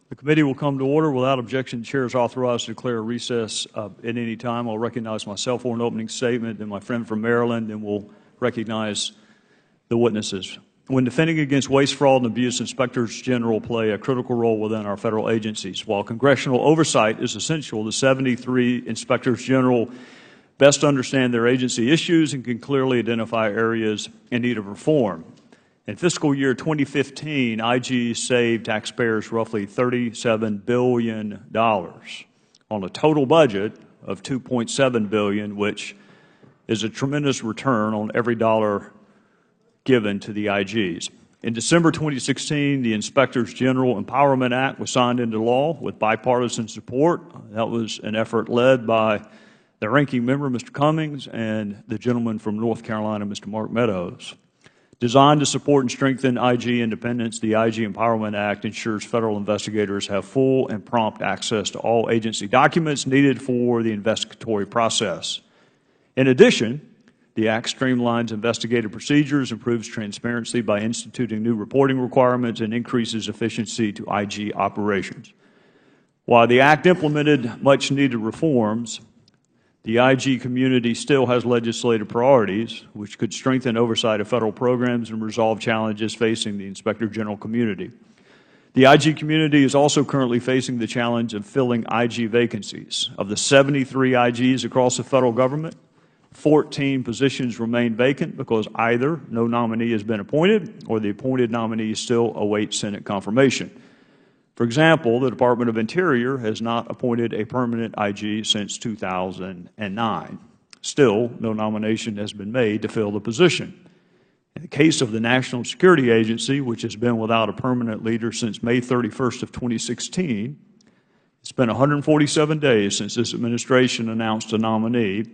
The committee will come to order. Without objection, the chair is authorized to declare a recess at any time. I'll recognize myself for an opening statement, then my friend from Maryland, then we'll recognize the witnesses. When defending against waste, fraud, and abuse, inspectors general play a critical role within our federal agencies. While congressional oversight is essential, the 73 inspectors general best understand their agency issues and can clearly identify areas in need of reform. In fiscal year 2015, IG saved taxpayers roughly $37 billion on a total budget of $2.7 billion, which is a tremendous return on every dollar given to the IGs. In December 2016, the Inspectors General Empowerment Act was signed into law with bipartisan support. That was an effort led by the ranking member, Mr. Cummings, and the gentleman from North Carolina, Mr. Mark Meadows. Designed to support and strengthen IG independence, the IG Empowerment Act ensures federal investigators have full and prompt access to all agency documents needed for the investigatory process. In addition, the Act streamlines investigative procedures, improves transparency by instituting new reporting requirements, and increases efficiency to IG operations. While the Act implemented much-needed reforms, the IG community still has legislative priorities which could strengthen oversight of federal programs and resolve challenges facing the Inspector General community. The IG community is also currently facing the challenge of filling IG vacancies. Of the 73 IGs across the federal government, 14 positions remain vacant because either no nominee has been appointed or the appointed nominee still awaits Senate confirmation. For example, the Department of Interior has not appointed a permanent IG since 2009. Still, no nomination has been made to fill the position. In the case of the National Security Agency, which has been without a permanent leader since May 31st of 2016, it's been 147 days since this administration announced a nominee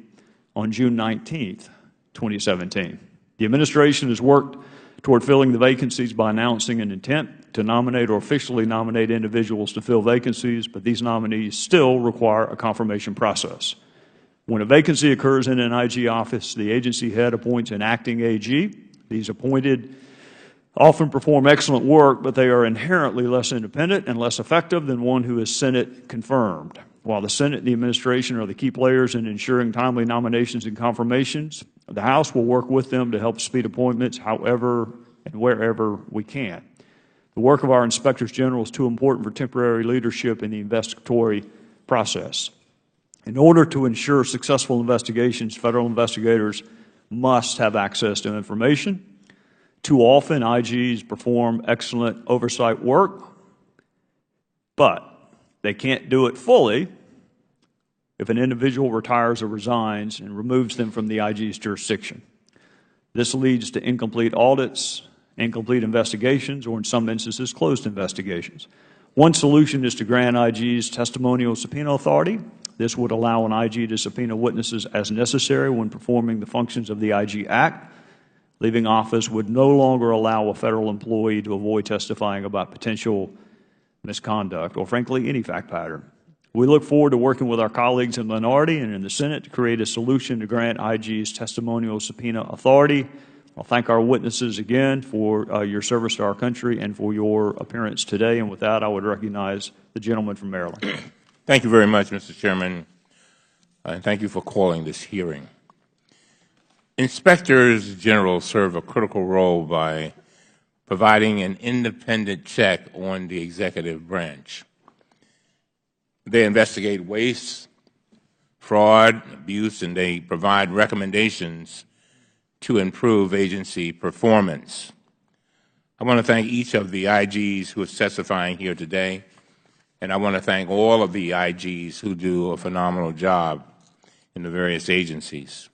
on June 19th, 2017. The administration has worked toward filling the vacancies by announcing an intent to nominate or officially nominate individuals to fill vacancies, but these nominees still require a confirmation process. When a vacancy occurs in an IG office, the agency head appoints an acting AG. These appointed often perform excellent work, but they are inherently less independent and less effective than one who is Senate confirmed. While the Senate and the administration are the key players in ensuring timely nominations and confirmations, the House will work with them to help speed appointments however and wherever we can. The work of our Inspectors General is too important for temporary leadership in the investigatory process. In order to ensure successful investigations, federal investigators must have access to information. Too often, IGs perform excellent oversight work, but they can't do it fully if an individual retires or resigns and removes them from the IG's jurisdiction. This leads to incomplete audits, incomplete investigations, or in some instances, closed investigations. One solution is to grant IGs testimonial subpoena authority. This would allow an IG to subpoena witnesses as necessary when performing the functions of the IG Act. Leaving office would no longer allow a federal employee to avoid testifying about potential misconduct or, frankly, any fact pattern. We look forward to working with our colleagues in the minority and in the Senate to create a solution to grant IGs testimonial subpoena authority. I'll thank our witnesses again for your service to our country and for your appearance today. And with that, I would recognize the gentleman from Maryland. Thank you very much, Mr. Chairman, and thank you for calling this hearing. Inspectors General serve a critical role by providing an independent check on the executive branch. They investigate waste, fraud, abuse, and they provide recommendations to improve agency performance. I want to thank each of the IGs who is testifying here today, and I want to thank all of the IGs who do a phenomenal job in the various agencies.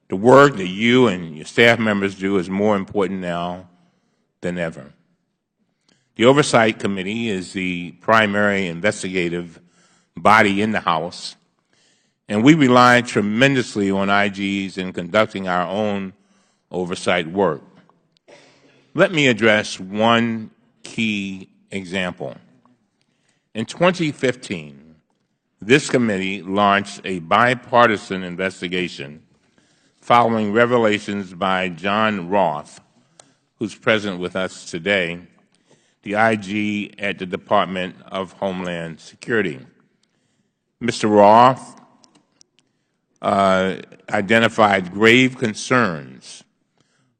The work that you and your staff members do is more important now than ever. The Oversight Committee is the primary investigative body in the House, and we rely tremendously on IGs in conducting our own oversight work. Let me address one key example. In 2015, this committee launched a bipartisan investigation following revelations by John Roth, who's present with us today, the IG at the Department of Homeland Security. Mr. Roth identified grave concerns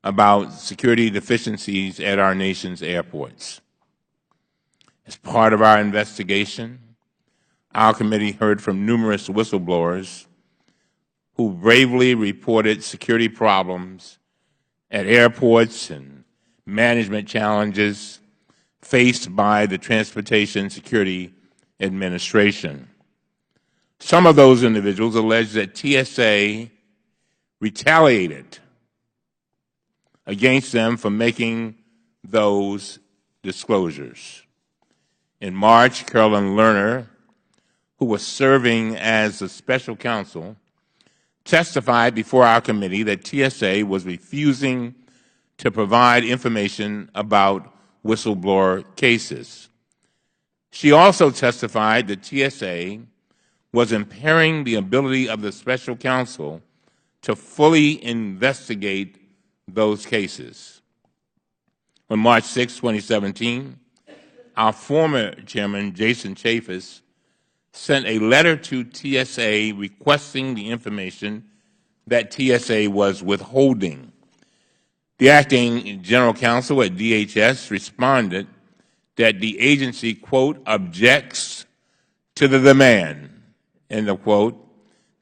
about security deficiencies at our nation's airports. As part of our investigation, our committee heard from numerous whistleblowers who bravely reported security problems at airports and management challenges faced by the Transportation Security Administration. Some of those individuals alleged that TSA retaliated against them for making those disclosures. In March, Carolyn Lerner, who was serving as the special counsel, testified before our committee that TSA was refusing to provide information about whistleblower cases. She also testified that TSA was impairing the ability of the special counsel to fully investigate those cases. On March 6, 2017, our former chairman, Jason Chaffetz, sent a letter to TSA requesting the information that TSA was withholding. The acting general counsel at DHS responded that the agency, quote, objects to the demand, end of quote,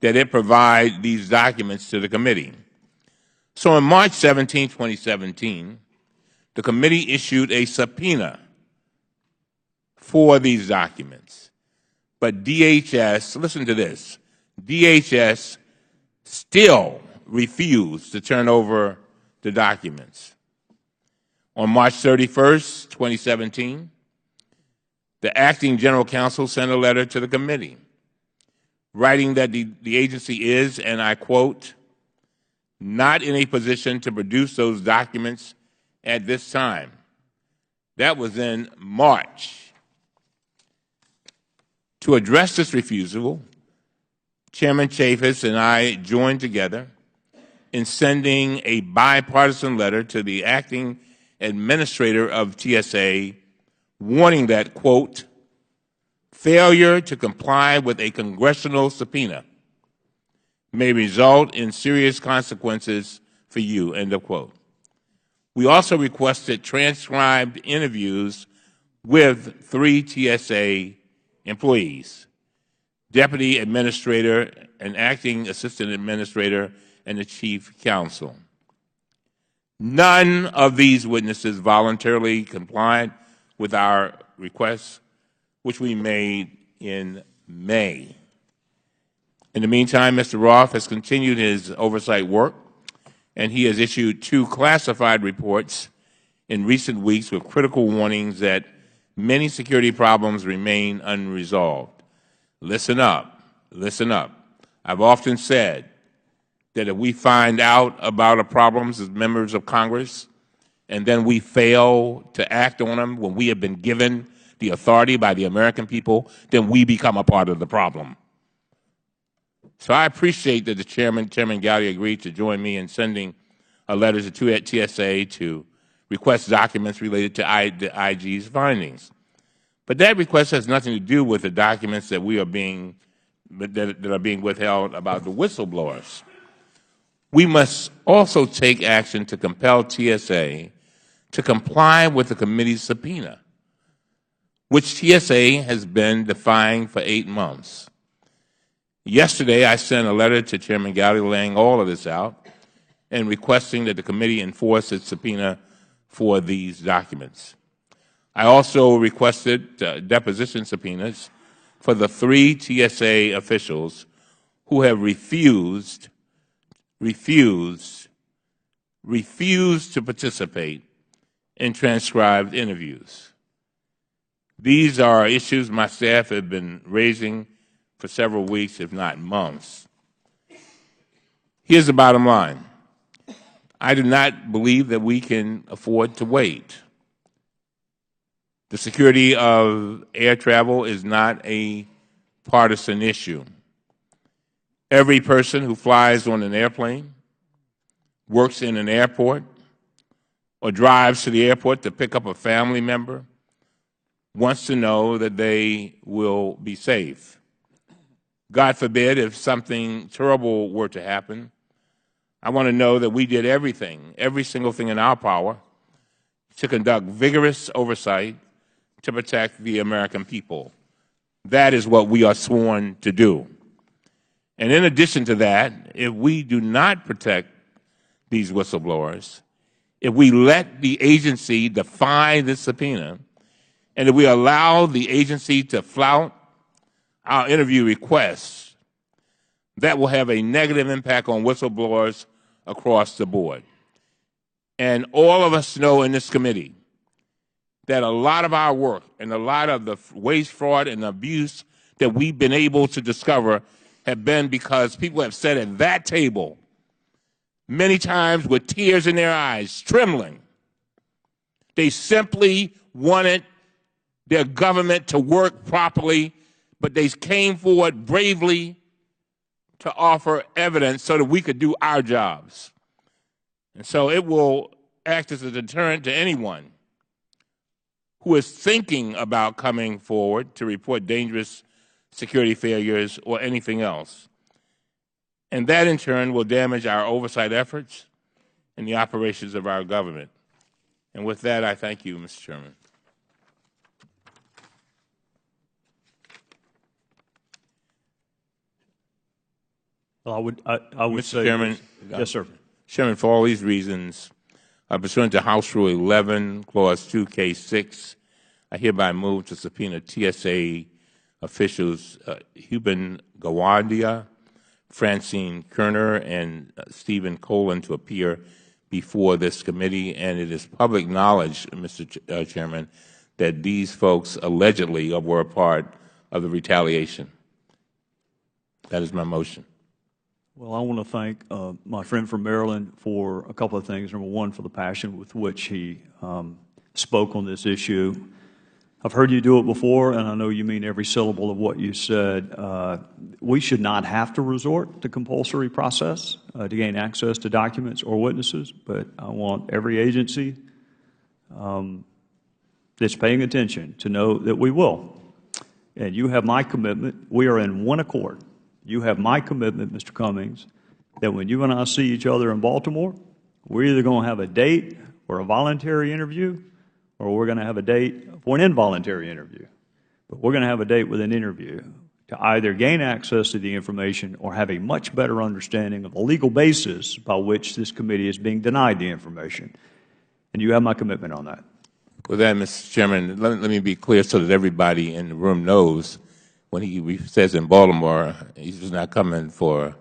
that it provide these documents to the committee. So on March 17, 2017, the committee issued a subpoena for these documents. But DHS, listen to this, DHS still refused to turn over the documents. On March 31st, 2017, the acting general counsel sent a letter to the committee writing that the agency is, and I quote, not in a position to produce those documents at this time. That was in March. To address this refusal, Chairman Chaffetz and I joined together in sending a bipartisan letter to the acting administrator of TSA warning that, quote, failure to comply with a congressional subpoena may result in serious consequences for you, end of quote. We also requested transcribed interviews with 3 TSA employees, Deputy Administrator, an Acting Assistant Administrator, and the Chief Counsel. None of these witnesses voluntarily complied with our requests, which we made in May. In the meantime, Mr. Roth has continued his oversight work, and he has issued 2 classified reports in recent weeks with critical warnings that many security problems remain unresolved. Listen up, listen up. I've often said that if we find out about our problems as members of Congress and then we fail to act on them when we have been given the authority by the American people, then we become a part of the problem. So I appreciate that the Chairman Gowdy, agreed to join me in sending a letter to TSA to request documents related to the IG's findings. But that request has nothing to do with the documents that are being withheld about the whistleblowers. We must also take action to compel TSA to comply with the committee's subpoena, which TSA has been defying for 8 months. Yesterday, I sent a letter to Chairman Gowdy laying all of this out and requesting that the committee enforce its subpoena for these documents. I also requested deposition subpoenas for the 3 TSA officials who have refused to participate in transcribed interviews. These are issues my staff have been raising for several weeks, if not months. Here's the bottom line. I do not believe that we can afford to wait. The security of air travel is not a partisan issue. Every person who flies on an airplane, works in an airport, or drives to the airport to pick up a family member wants to know that they will be safe. God forbid if something terrible were to happen, I want to know that we did everything, every single thing in our power, to conduct vigorous oversight to protect the American people. That is what we are sworn to do. And in addition to that, if we do not protect these whistleblowers, if we let the agency defy this subpoena, and if we allow the agency to flout our interview requests, that will have a negative impact on whistleblowers across the board. And all of us know in this committee that a lot of our work and a lot of the waste, fraud, and abuse that we've been able to discover have been because people have sat at that table many times with tears in their eyes, trembling. They simply wanted their government to work properly, but they came forward bravely to offer evidence so that we could do our jobs. And so it will act as a deterrent to anyone who is thinking about coming forward to report dangerous security failures or anything else. And that, in turn, will damage our oversight efforts and the operations of our government. And with that, I thank you, Mr. Chairman. Well, I would Mr. say, Chairman, yes, sir. Chairman, for all these reasons, pursuant to House Rule 11, Clause 2, Case 6, I hereby move to subpoena TSA officials Hubin Gawandia, Francine Kerner, and Stephen Colin to appear before this committee. And it is public knowledge, Mr. Chairman, that these folks allegedly were a part of the retaliation. That is my motion. Well, I want to thank my friend from Maryland for a couple of things. Number one, for the passion with which he spoke on this issue. I've heard you do it before, and I know you mean every syllable of what you said. We should not have to resort to compulsory process to gain access to documents or witnesses, but I want every agency that's paying attention to know that we will. And you have my commitment. We are in one accord. You have my commitment, Mr. Cummings, that when you and I see each other in Baltimore, we're either going to have a date for a voluntary interview or we're going to have a date for an involuntary interview. But we're going to have a date with an interview to either gain access to the information or have a much better understanding of the legal basis by which this committee is being denied the information. And you have my commitment on that. With that, Mr. Chairman, let me be clear so that everybody in the room knows when he says in Baltimore, he's just not coming for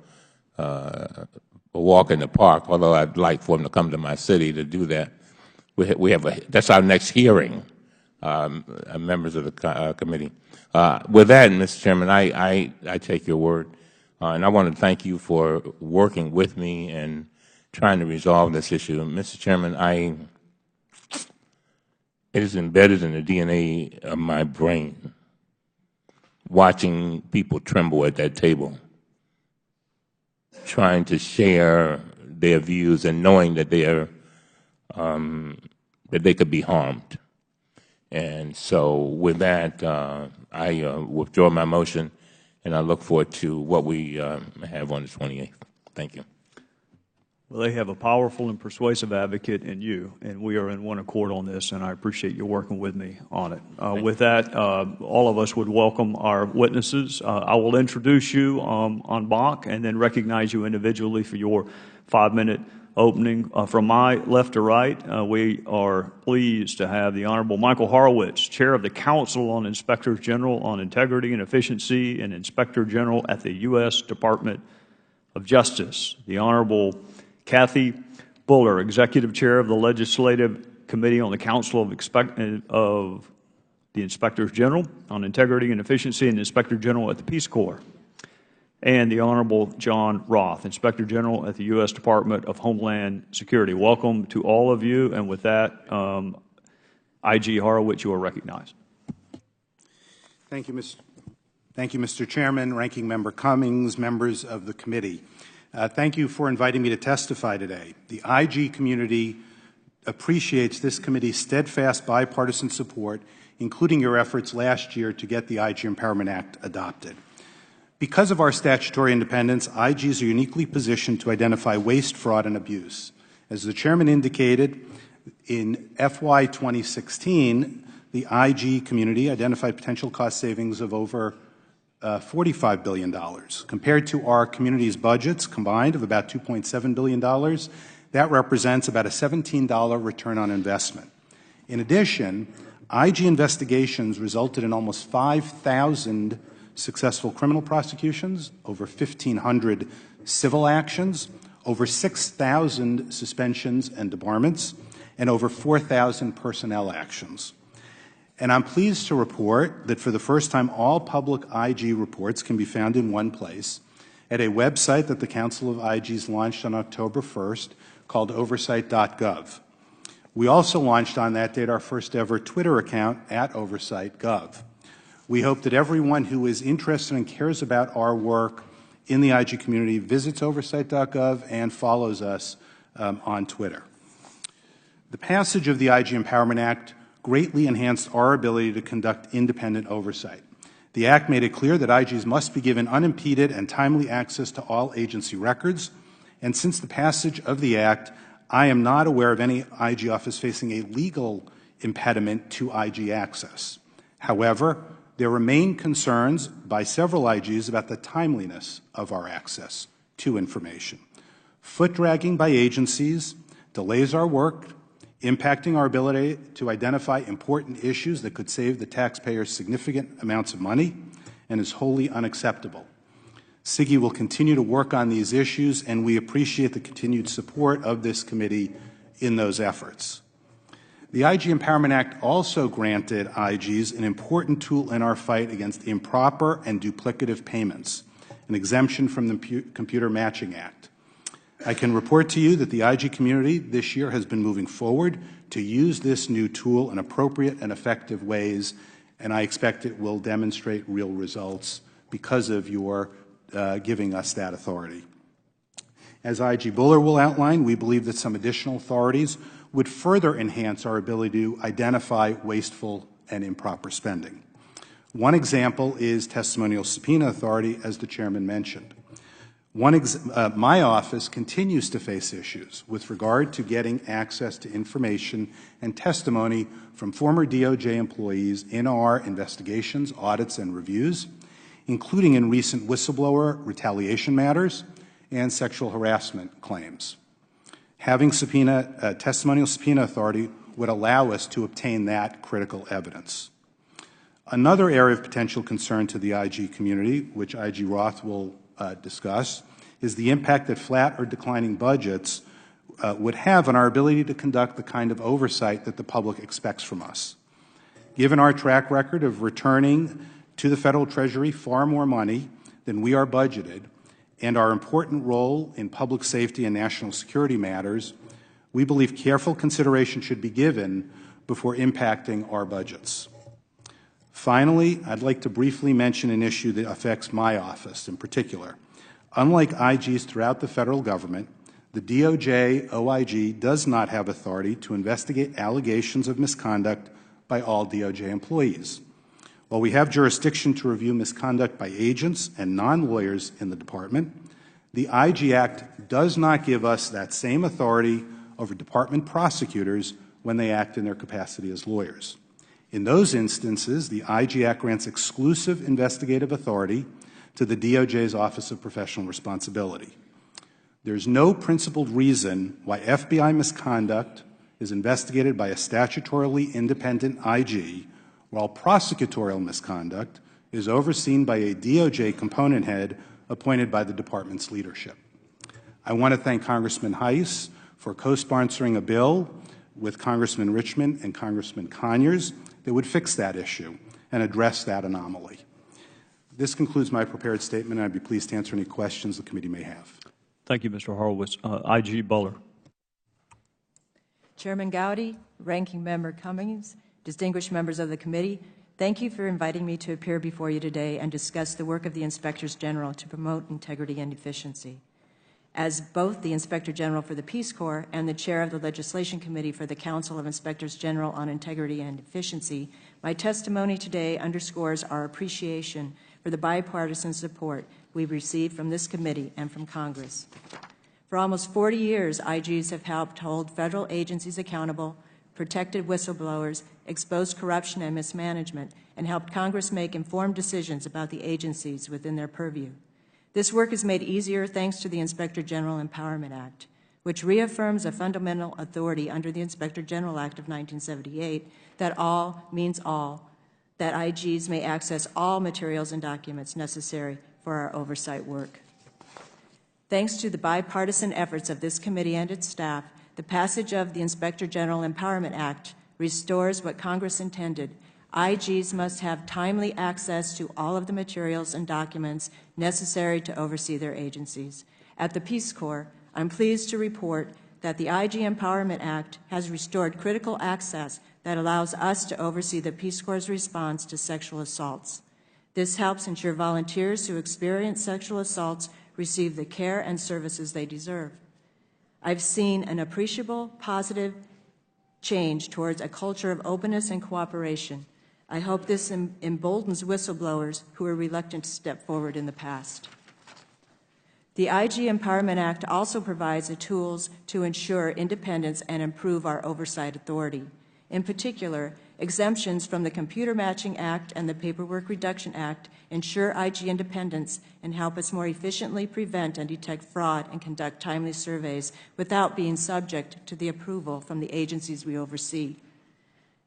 a walk in the park, although I'd like for him to come to my city to do that. We have that's our next hearing, members of the committee. With that, Mr. Chairman, I take your word, and I want to thank you for working with me and trying to resolve this issue. Mr. Chairman, it is embedded in the DNA of my brain, watching people tremble at that table, trying to share their views and knowing that they are that they could be harmed. And so with that, I withdraw my motion, and I look forward to what we have on the 28th. Thank you. Well, they have a powerful and persuasive advocate in you, and we are in one accord on this, and I appreciate you working with me on it. With that, all of us would welcome our witnesses. I will introduce you en banc and then recognize you individually for your 5-minute opening. From my left to right, we are pleased to have the Honorable Michael Horowitz, Chair of the Council on Inspectors General on Integrity and Efficiency and Inspector General at the U.S. Department of Justice. The Honorable Kathy Buller, Executive Chair of the Legislative Committee on the Council of the Inspectors General on Integrity and Efficiency and Inspector General at the Peace Corps. And the Honorable John Roth, Inspector General at the U.S. Department of Homeland Security. Welcome to all of you, and with that, IG Horowitz, you are recognized. Thank you, Mr. Chairman, Ranking Member Cummings, members of the committee. Thank you for inviting me to testify today. The IG community appreciates this committee's steadfast bipartisan support, including your efforts last year to get the IG Empowerment Act adopted. Because of our statutory independence, IGs are uniquely positioned to identify waste, fraud, and abuse. As the Chairman indicated, in FY 2016, the IG community identified potential cost savings of over $45 billion. Compared to our community's budgets combined of about $2.7 billion, that represents about a $17 return on investment. In addition, IG investigations resulted in almost 5,000 successful criminal prosecutions, over 1,500 civil actions, over 6,000 suspensions and debarments, and over 4,000 personnel actions. And I'm pleased to report that for the first time, all public IG reports can be found in one place at a website that the Council of IGs launched on October 1st called Oversight.gov. We also launched on that date our first ever Twitter account at Oversight.gov. We hope that everyone who is interested and cares about our work in the IG community visits Oversight.gov and follows us on Twitter. The passage of the IG Empowerment Act greatly enhanced our ability to conduct independent oversight. The Act made it clear that IGs must be given unimpeded and timely access to all agency records, and since the passage of the Act, I am not aware of any IG office facing a legal impediment to IG access. However, there remain concerns by several IGs about the timeliness of our access to information. Foot-dragging by agencies delays our work, impacting our ability to identify important issues that could save the taxpayers significant amounts of money, and is wholly unacceptable. SIGI will continue to work on these issues, and we appreciate the continued support of this committee in those efforts. The IG Empowerment Act also granted IGs an important tool in our fight against improper and duplicative payments, an exemption from the Computer Matching Act. I can report to you that the IG community this year has been moving forward to use this new tool in appropriate and effective ways, and I expect it will demonstrate real results because of your giving us that authority. As IG Buller will outline, we believe that some additional authorities would further enhance our ability to identify wasteful and improper spending. One example is testimonial subpoena authority, as the Chairman mentioned. My office continues to face issues with regard to getting access to information and testimony from former DOJ employees in our investigations, audits, and reviews, including in recent whistleblower retaliation matters and sexual harassment claims. Having testimonial subpoena authority would allow us to obtain that critical evidence. Another area of potential concern to the IG community, which IG Roth will discuss, is the impact that flat or declining budgets would have on our ability to conduct the kind of oversight that the public expects from us. Given our track record of returning to the Federal Treasury far more money than we are budgeted, and our important role in public safety and national security matters, we believe careful consideration should be given before impacting our budgets. Finally, I'd like to briefly mention an issue that affects my office in particular. Unlike IGs throughout the federal government, the DOJ OIG does not have authority to investigate allegations of misconduct by all DOJ employees. While we have jurisdiction to review misconduct by agents and non-lawyers in the department, the IG Act does not give us that same authority over department prosecutors when they act in their capacity as lawyers. In those instances, the IG Act grants exclusive investigative authority to the DOJ's Office of Professional Responsibility. There's no principled reason why FBI misconduct is investigated by a statutorily independent IG, while prosecutorial misconduct is overseen by a DOJ component head appointed by the department's leadership. I want to thank Congressman Heiss for co-sponsoring a bill with Congressman Richmond and Congressman Conyers that would fix that issue and address that anomaly. This concludes my prepared statement, and I'd be pleased to answer any questions the committee may have. Thank you, Mr. Horowitz. IG Buller. Chairman Gowdy, Ranking Member Cummings, distinguished members of the committee, thank you for inviting me to appear before you today and discuss the work of the Inspectors General to promote integrity and efficiency. As both the Inspector General for the Peace Corps and the Chair of the Legislation Committee for the Council of Inspectors General on Integrity and Efficiency, my testimony today underscores our appreciation for the bipartisan support we've received from this committee and from Congress. For almost 40 years, IGs have helped hold federal agencies accountable, protected whistleblowers, exposed corruption and mismanagement, and helped Congress make informed decisions about the agencies within their purview. This work is made easier thanks to the Inspector General Empowerment Act, which reaffirms a fundamental authority under the Inspector General Act of 1978 that all means all, that IGs may access all materials and documents necessary for our oversight work. Thanks to the bipartisan efforts of this committee and its staff, the passage of the Inspector General Empowerment Act restores what Congress intended. IGs must have timely access to all of the materials and documents necessary to oversee their agencies. At the Peace Corps, I'm pleased to report that the IG Empowerment Act has restored critical access that allows us to oversee the Peace Corps' response to sexual assaults. This helps ensure volunteers who experience sexual assaults receive the care and services they deserve. I've seen an appreciable, positive change towards a culture of openness and cooperation. I hope this emboldens whistleblowers who were reluctant to step forward in the past. The IG Empowerment Act also provides the tools to ensure independence and improve our oversight authority. In particular, exemptions from the Computer Matching Act and the Paperwork Reduction Act ensure IG independence and help us more efficiently prevent and detect fraud and conduct timely surveys without being subject to the approval from the agencies we oversee.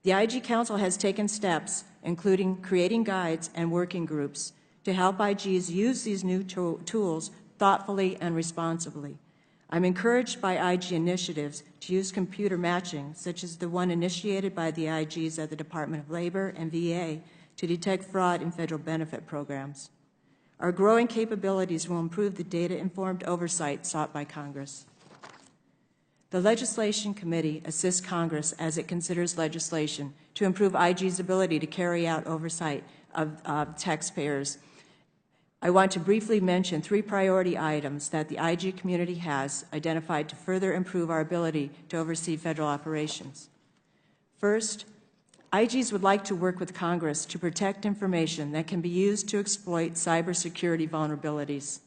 The IG Council has taken steps, including creating guides and working groups, to help IGs use these new tools thoughtfully and responsibly. I'm encouraged by IG initiatives to use computer matching, such as the one initiated by the IGs at the Department of Labor and VA to detect fraud in federal benefit programs. Our growing capabilities will improve the data-informed oversight sought by Congress. The Legislation Committee assists Congress as it considers legislation to improve IG's ability to carry out oversight of taxpayers. I want to briefly mention 3 priority items that the IG community has identified to further improve our ability to oversee federal operations. First, IGs would like to work with Congress to protect information that can be used to exploit cybersecurity vulnerabilities.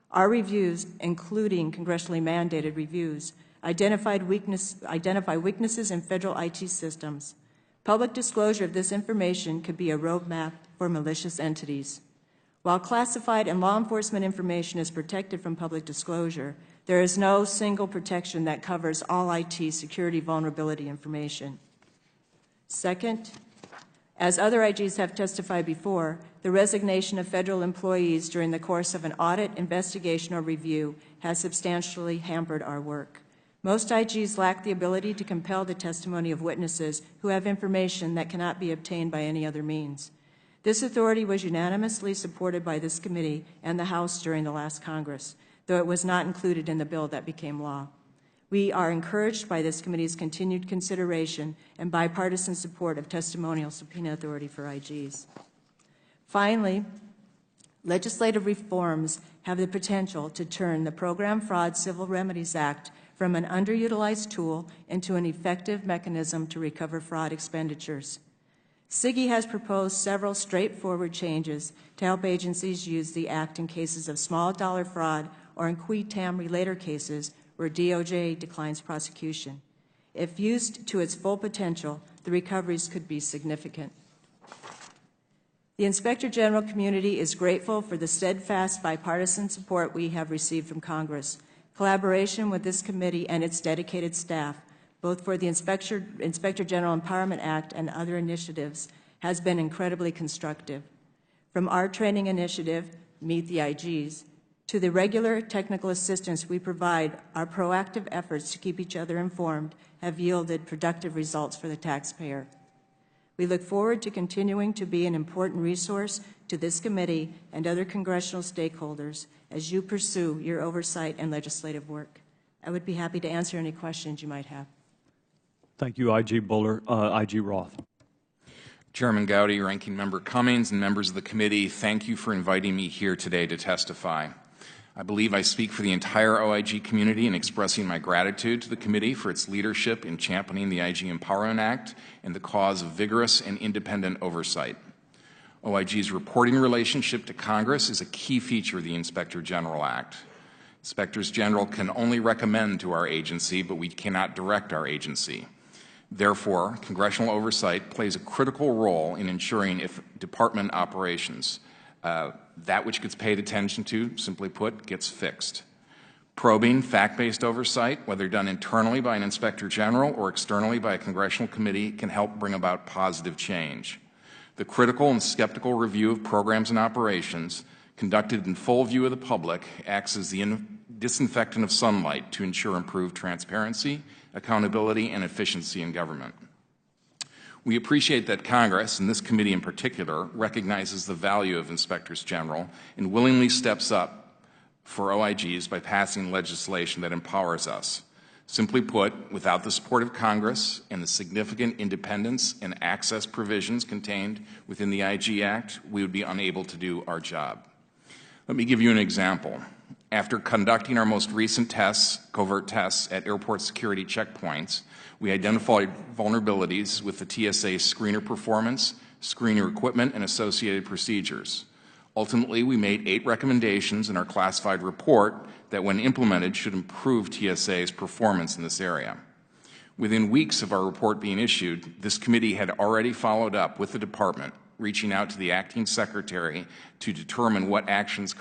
Our reviews, including congressionally mandated reviews, identify weaknesses in federal IT systems. Public disclosure of this information could be a roadmap for malicious entities. While classified and law enforcement information is protected from public disclosure, there is no single protection that covers all IT security vulnerability information. Second, as other IGs have testified before, the resignation of federal employees during the course of an audit, investigation, or review has substantially hampered our work. Most IGs lack the ability to compel the testimony of witnesses who have information that cannot be obtained by any other means. This authority was unanimously supported by this committee and the House during the last Congress, though it was not included in the bill that became law. We are encouraged by this committee's continued consideration and bipartisan support of testimonial subpoena authority for IGs. Finally, legislative reforms have the potential to turn the Program Fraud Civil Remedies Act from an underutilized tool into an effective mechanism to recover fraud expenditures. SIGI has proposed several straightforward changes to help agencies use the Act in cases of small dollar fraud or in qui tam relator cases where DOJ declines prosecution. If used to its full potential, the recoveries could be significant. The Inspector General community is grateful for the steadfast bipartisan support we have received from Congress. Collaboration with this committee and its dedicated staff, both for the Inspector General Empowerment Act and other initiatives, has been incredibly constructive. From our training initiative, Meet the IGs, to the regular technical assistance we provide, our proactive efforts to keep each other informed have yielded productive results for the taxpayer. We look forward to continuing to be an important resource to this committee and other congressional stakeholders as you pursue your oversight and legislative work. I would be happy to answer any questions you might have. Thank you, IG Buller. IG Roth. Chairman Gowdy, Ranking Member Cummings, and members of the committee, thank you for inviting me here today to testify. I believe I speak for the entire OIG community in expressing my gratitude to the committee for its leadership in championing the IG Empowerment Act and the cause of vigorous and independent oversight. OIG's reporting relationship to Congress is a key feature of the Inspector General Act. Inspectors General can only recommend to our agency, but we cannot direct our agency. Therefore, congressional oversight plays a critical role in ensuring if department operations, that which gets paid attention to, simply put, gets fixed. Probing, fact-based oversight, whether done internally by an Inspector General or externally by a congressional committee, can help bring about positive change. The critical and skeptical review of programs and operations, conducted in full view of the public, acts as the disinfectant of sunlight to ensure improved transparency, accountability, and efficiency in government. We appreciate that Congress, and this committee in particular, recognizes the value of Inspectors General and willingly steps up for OIGs by passing legislation that empowers us. Simply put, without the support of Congress and the significant independence and access provisions contained within the IG Act, we would be unable to do our job. Let me give you an example. After conducting our most recent tests, covert tests, at airport security checkpoints, we identified vulnerabilities with the TSA screener performance, screener equipment, and associated procedures. Ultimately, we made 8 recommendations in our classified report that, when implemented, should improve TSA's performance in this area. Within weeks of our report being issued, this committee had already followed up with the Department, reaching out to the Acting Secretary to determine what actions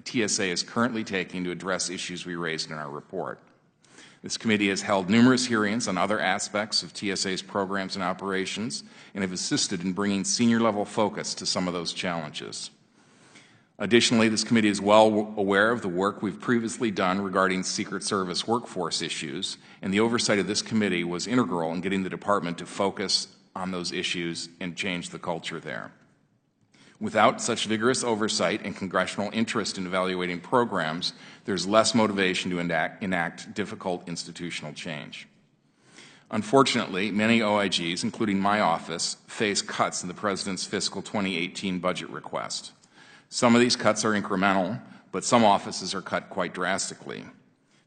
TSA is currently taking to address issues we raised in our report. This committee has held numerous hearings on other aspects of TSA's programs and operations and have assisted in bringing senior-level focus to some of those challenges. Additionally, this committee is well aware of the work we've previously done regarding Secret Service workforce issues, and the oversight of this committee was integral in getting the Department to focus on those issues and change the culture there. Without such vigorous oversight and congressional interest in evaluating programs, there's less motivation to enact difficult institutional change. Unfortunately, many OIGs, including my office, face cuts in the President's fiscal 2018 budget request. Some of these cuts are incremental, but some offices are cut quite drastically.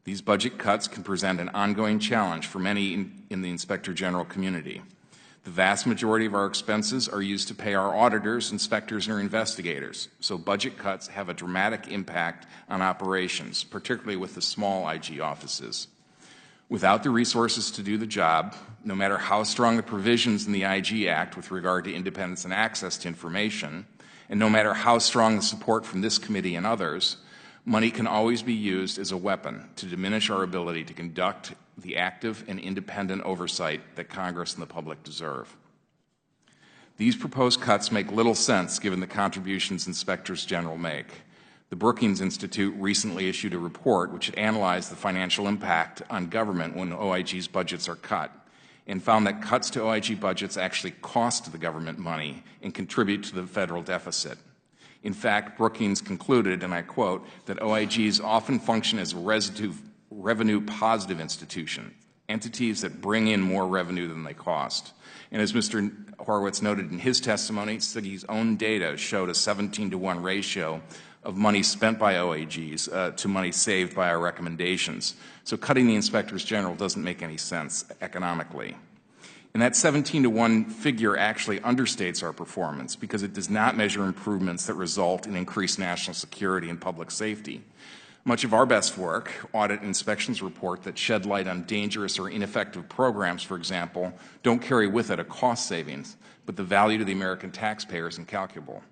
These budget cuts can present an ongoing challenge for many in the Inspector General community. The vast majority of our expenses are used to pay our auditors, inspectors, and our investigators, so budget cuts have a dramatic impact on operations, particularly with the small IG offices. Without the resources to do the job, no matter how strong the provisions in the IG Act with regard to independence and access to information, and no matter how strong the support from this committee and others, money can always be used as a weapon to diminish our ability to conduct the active and independent oversight that Congress and the public deserve. These proposed cuts make little sense given the contributions Inspectors General make. The Brookings Institute recently issued a report which analyzed the financial impact on government when OIG's budgets are cut, and found that cuts to OIG budgets actually cost the government money and contribute to the federal deficit. In fact, Brookings concluded, and I quote, that OIGs often function as a revenue-positive institution, entities that bring in more revenue than they cost. And as Mr. Horowitz noted in his testimony, City's own data showed a 17-to-1 ratio of money spent by OIGs to money saved by our recommendations. So cutting the Inspectors General doesn't make any sense economically. And that 17-to-1 figure actually understates our performance because it does not measure improvements that result in increased national security and public safety. Much of our best work, audit and inspections report that shed light on dangerous or ineffective programs, for example, don't carry with it a cost savings, but the value to the American taxpayer is incalculable.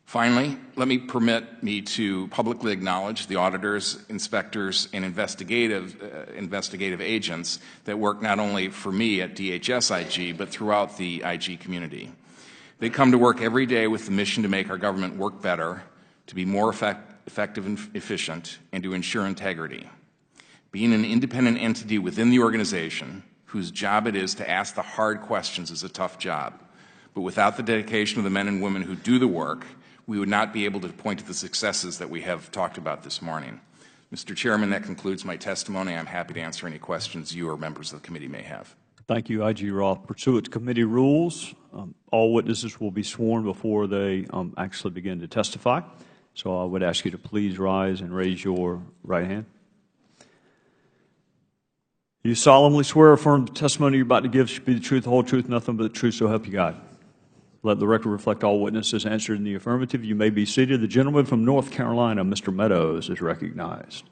Finally, let me permit me to publicly acknowledge the auditors, inspectors, and investigative agents that work not only for me at DHS-IG, but throughout the IG community. They come to work every day with the mission to make our government work better, to be more effective and efficient, and to ensure integrity. Being an independent entity within the organization, whose job it is to ask the hard questions, is a tough job. But without the dedication of the men and women who do the work, we would not be able to point to the successes that we have talked about this morning. Mr. Chairman, that concludes my testimony. I'm happy to answer any questions you or members of the committee may have. Thank you, IG Roth. Pursuant to committee rules, all witnesses will be sworn before they actually begin to testify. So I would ask you to please rise and raise your right hand. You solemnly swear or affirm the testimony you're about to give should be the truth, the whole truth, nothing but the truth, so help you God. Let the record reflect all witnesses answered in the affirmative. You may be seated. The gentleman from North Carolina, Mr. Meadows, is recognized.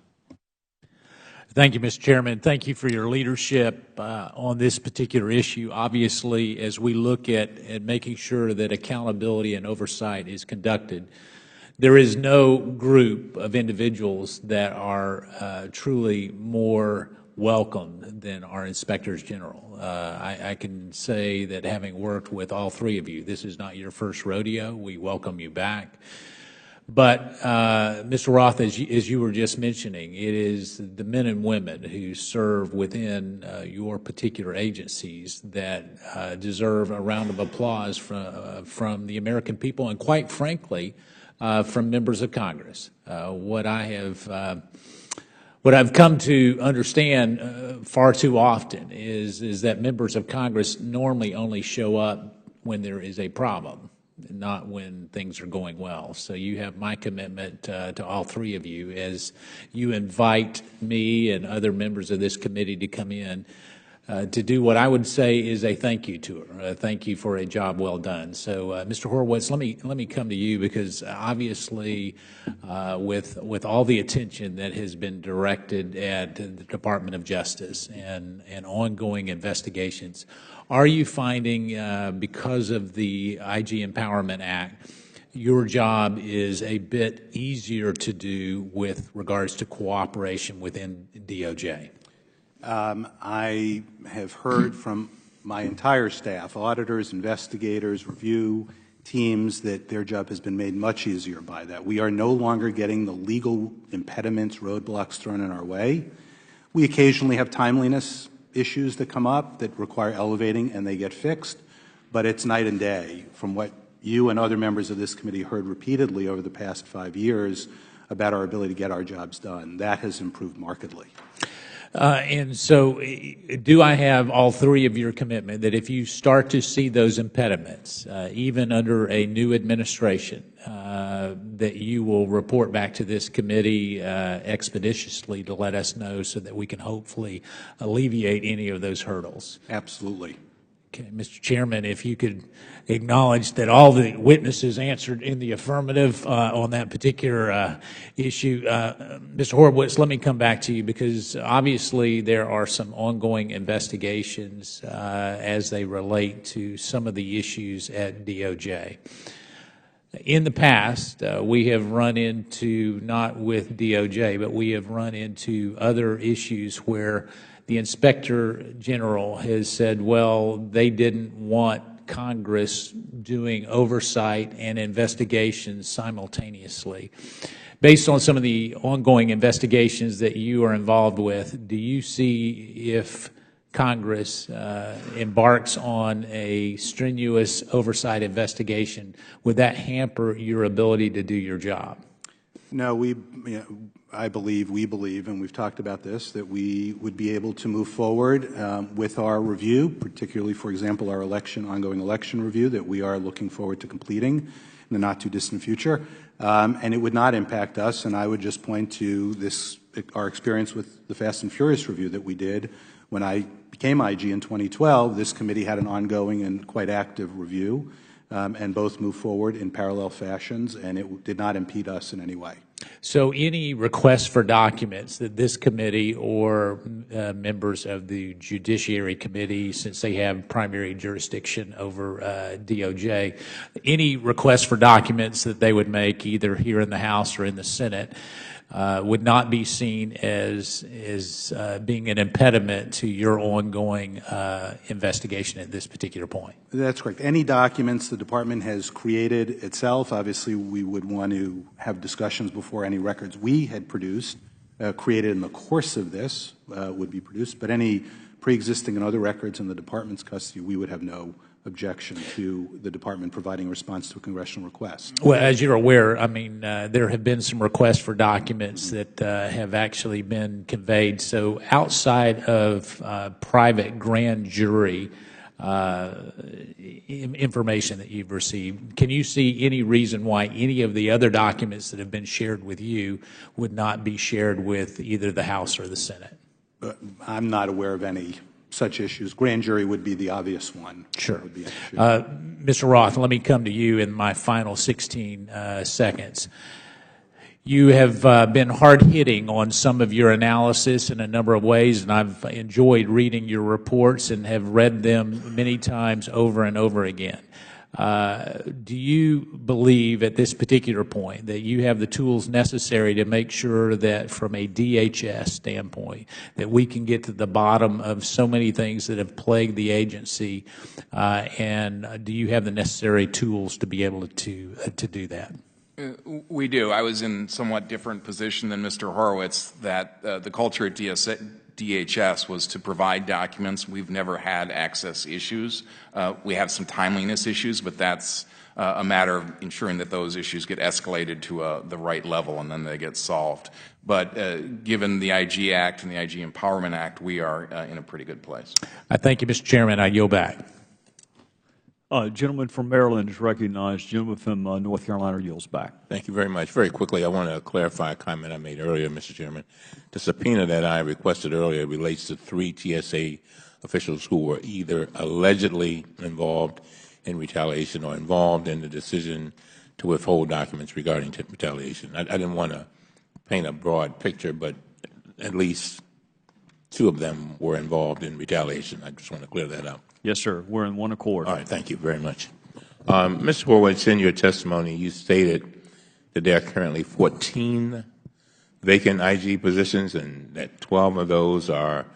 Thank you, Mr. Chairman. Thank you for your leadership on this particular issue. Obviously, as we look at making sure that accountability and oversight is conducted, there is no group of individuals that are truly more welcome than our inspectors general. I can say that having worked with all three of you, this is not your first rodeo. We welcome you back. But, Mr. Roth, as you were just mentioning, it is the men and women who serve within your particular agencies that deserve a round of applause from the American people and, quite frankly, from members of Congress. What I've come to understand far too often is that members of Congress normally only show up when there is a problem, not when things are going well. So you have my commitment to all three of you as you invite me and other members of this committee to come in to do what I would say is a thank you tour, a thank you for a job well done. So, Mr. Horowitz, let me come to you because obviously, with all the attention that has been directed at the Department of Justice and ongoing investigations, are you finding because of the IG Empowerment Act, your job is a bit easier to do with regards to cooperation within DOJ? I have heard from my entire staff, auditors, investigators, review teams, that their job has been made much easier by that. We are no longer getting the legal impediments, roadblocks thrown in our way. We occasionally have timeliness issues that come up that require elevating, and they get fixed, but it's night and day from what you and other members of this committee heard repeatedly over the past 5 years about our ability to get our jobs done. That has improved markedly. And so do I have all three of your commitment that if you start to see those impediments, even under a new administration, that you will report back to this committee expeditiously to let us know so that we can hopefully alleviate any of those hurdles? Absolutely. Okay, Mr. Chairman, if you could acknowledge that all the witnesses answered in the affirmative on that particular issue. Mr. Horowitz, let me come back to you because obviously there are some ongoing investigations as they relate to some of the issues at DOJ. In the past, we have run into, not with DOJ, but we have run into other issues where the Inspector General has said, well, they didn't want Congress doing oversight and investigations simultaneously. Based on some of the ongoing investigations that you are involved with, do you see if Congress embarks on a strenuous oversight investigation, would that hamper your ability to do your job? No, we believe, and we've talked about this, that we would be able to move forward with our review, particularly, for example, our ongoing election review that we are looking forward to completing in the not-too-distant future, and it would not impact us. And I would just point to our experience with the Fast and Furious review that we did when I became IG in 2012. This committee had an ongoing and quite active review, and both moved forward in parallel fashions, and it did not impede us in any way. So any requests for documents that this committee or members of the Judiciary Committee, since they have primary jurisdiction over DOJ, any requests for documents that they would make either here in the House or in the Senate would not be seen as being an impediment to your ongoing investigation at this particular point? That's correct. Any documents the Department has created itself, obviously we would want to have discussions before any records we had produced, created in the course of this, would be produced. But any pre-existing and other records in the Department's custody, we would have no objection to the Department providing a response to a congressional request. Well, as you're aware, I mean, there have been some requests for documents that have actually been conveyed. So outside of private grand jury information that you've received. Can you see any reason why any of the other documents that have been shared with you would not be shared with either the House or the Senate? I'm not aware of any such issues. Grand jury would be the obvious one. Sure. Would be an issue. Mr. Roth, let me come to you in my final 16 seconds. You have been hard-hitting on some of your analysis in a number of ways, and I've enjoyed reading your reports and have read them many times over and over again. Do you believe at this particular point that you have the tools necessary to make sure that from a DHS standpoint that we can get to the bottom of so many things that have plagued the agency, and do you have the necessary tools to be able to do that? We do. I was in somewhat different position than Mr. Horowitz, that the culture at DHS was to provide documents. We've never had access issues. We have some timeliness issues, but that's a matter of ensuring that those issues get escalated to the right level and then they get solved. But given the IG Act and the IG Empowerment Act, we are in a pretty good place. I thank you, Mr. Chairman. I yield back. Gentleman from Maryland is recognized. Gentleman from North Carolina yields back. Thank you very much. Very quickly, I want to clarify a comment I made earlier, Mr. Chairman. The subpoena that I requested earlier relates to 3 TSA officials who were either allegedly involved in retaliation or involved in the decision to withhold documents regarding retaliation. I didn't want to paint a broad picture, but at least 2 of them were involved in retaliation. I just want to clear that up. Yes, sir. We're in one accord. All right. Thank you very much. Mr. Horowitz, in your testimony, you stated that there are currently 14 vacant IG positions and that 12 of those are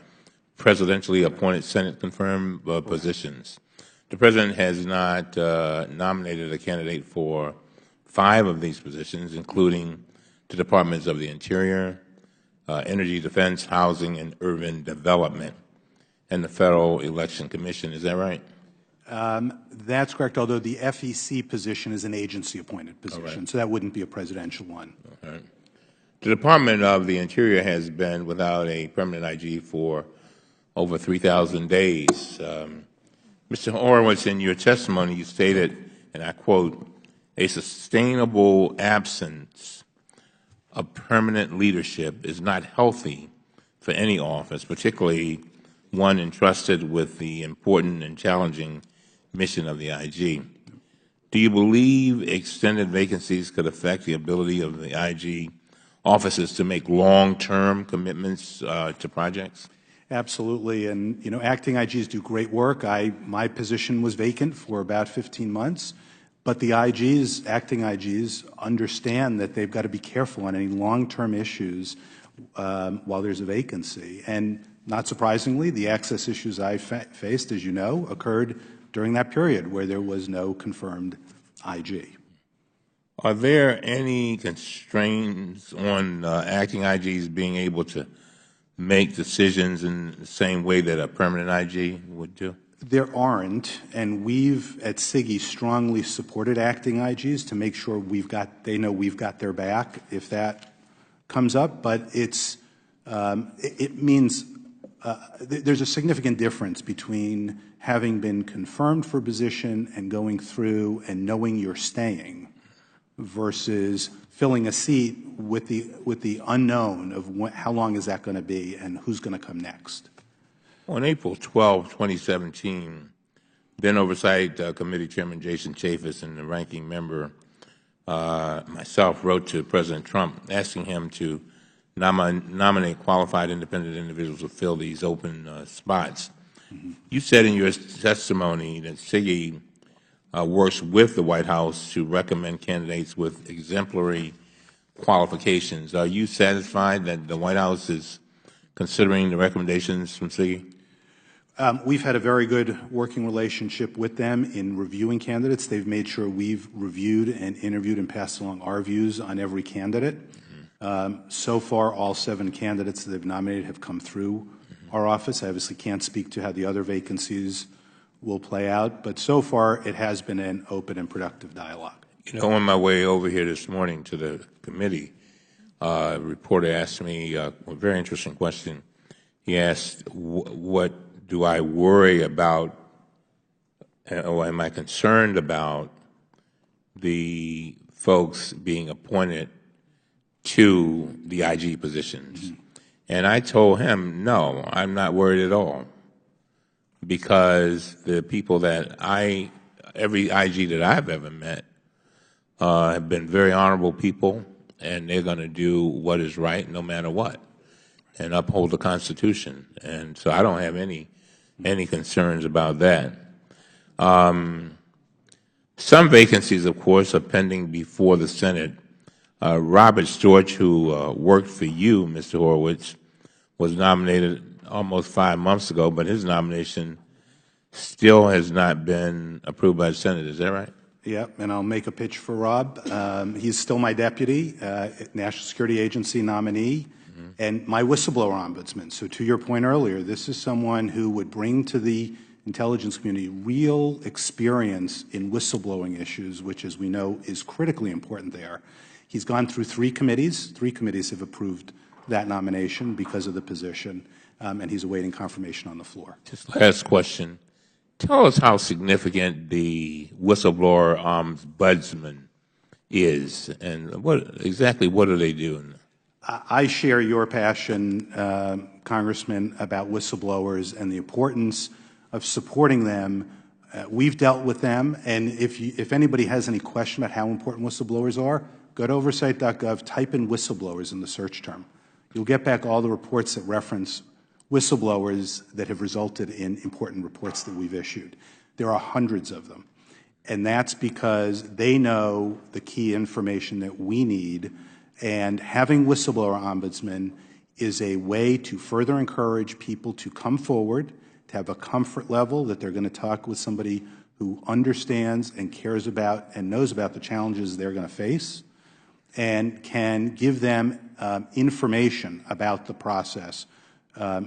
presidentially appointed Senate-confirmed positions. The President has not nominated a candidate for 5 of these positions, including the Departments of the Interior, Energy, Defense, Housing, and Urban Development, and the Federal Election Commission. Is that right? That's correct, although the FEC position is an agency-appointed position, so that wouldn't be a presidential one. All right. The Department of the Interior has been without a permanent IG for over 3,000 days. Mr. Horowitz, in your testimony, you stated, and I quote, "A sustainable absence of permanent leadership is not healthy for any office, particularly one entrusted with the important and challenging mission of the IG. Do you believe extended vacancies could affect the ability of the IG offices to make long-term commitments to projects?" Absolutely, and acting IGs do great work. My position was vacant for about 15 months, but the IGs, acting IGs, understand that they've got to be careful on any long-term issues while there's a vacancy. And not surprisingly, the access issues I faced, as you know, occurred during that period where there was no confirmed IG. Are there any constraints on acting IGs being able to make decisions in the same way that a permanent IG would do? There aren't, and we've at SIGI strongly supported acting IGs to make sure they know we've got their back if that comes up. But it means there's a significant difference between having been confirmed for a position and going through and knowing you're staying versus filling a seat with the unknown of how long is that going to be and who's going to come next. On April 12, 2017, then Oversight Committee Chairman Jason Chaffetz and the ranking member myself wrote to President Trump asking him to nominate qualified independent individuals to fill these open spots. Mm-hmm. You said in your testimony that SIGI works with the White House to recommend candidates with exemplary qualifications. Are you satisfied that the White House is considering the recommendations from SIGI? We've had a very good working relationship with them in reviewing candidates. They've made sure we've reviewed and interviewed and passed along our views on every candidate. Mm-hmm. So far, all 7 candidates that they've nominated have come through our office. I obviously can't speak to how the other vacancies will play out, but so far it has been an open and productive dialogue. On my way over here this morning to the committee, a reporter asked me a very interesting question. He asked, what do I worry about or am I concerned about the folks being appointed to the IG positions? And I told him, no, I'm not worried at all, because the people that every IG that I've ever met have been very honorable people, and they're going to do what is right no matter what and uphold the Constitution. And so I don't have any concerns about that. Some vacancies, of course, are pending before the Senate. Robert Storch, who worked for you, Mr. Horowitz, was nominated almost 5 months ago, but his nomination still has not been approved by the Senate. Is that right? Yep, and I'll make a pitch for Rob. He's still my deputy, National Security Agency nominee, and my whistleblower ombudsman. So to your point earlier, this is someone who would bring to the intelligence community real experience in whistleblowing issues, which, as we know, is critically important there. He's gone through 3 committees. 3 committees have approved that nomination because of the position, and he's awaiting confirmation on the floor. Just last question. Tell us how significant the whistleblower ombudsman is, and what are they doing? I share your passion, Congressman, about whistleblowers and the importance of supporting them. We've dealt with them, and if anybody has any question about how important whistleblowers are, go to oversight.gov, type in whistleblowers in the search term. You'll get back all the reports that reference whistleblowers that have resulted in important reports that we've issued. There are hundreds of them, and that's because they know the key information that we need, and having whistleblower ombudsmen is a way to further encourage people to come forward, to have a comfort level that they're going to talk with somebody who understands and cares about and knows about the challenges they're going to face, and can give them information about the process.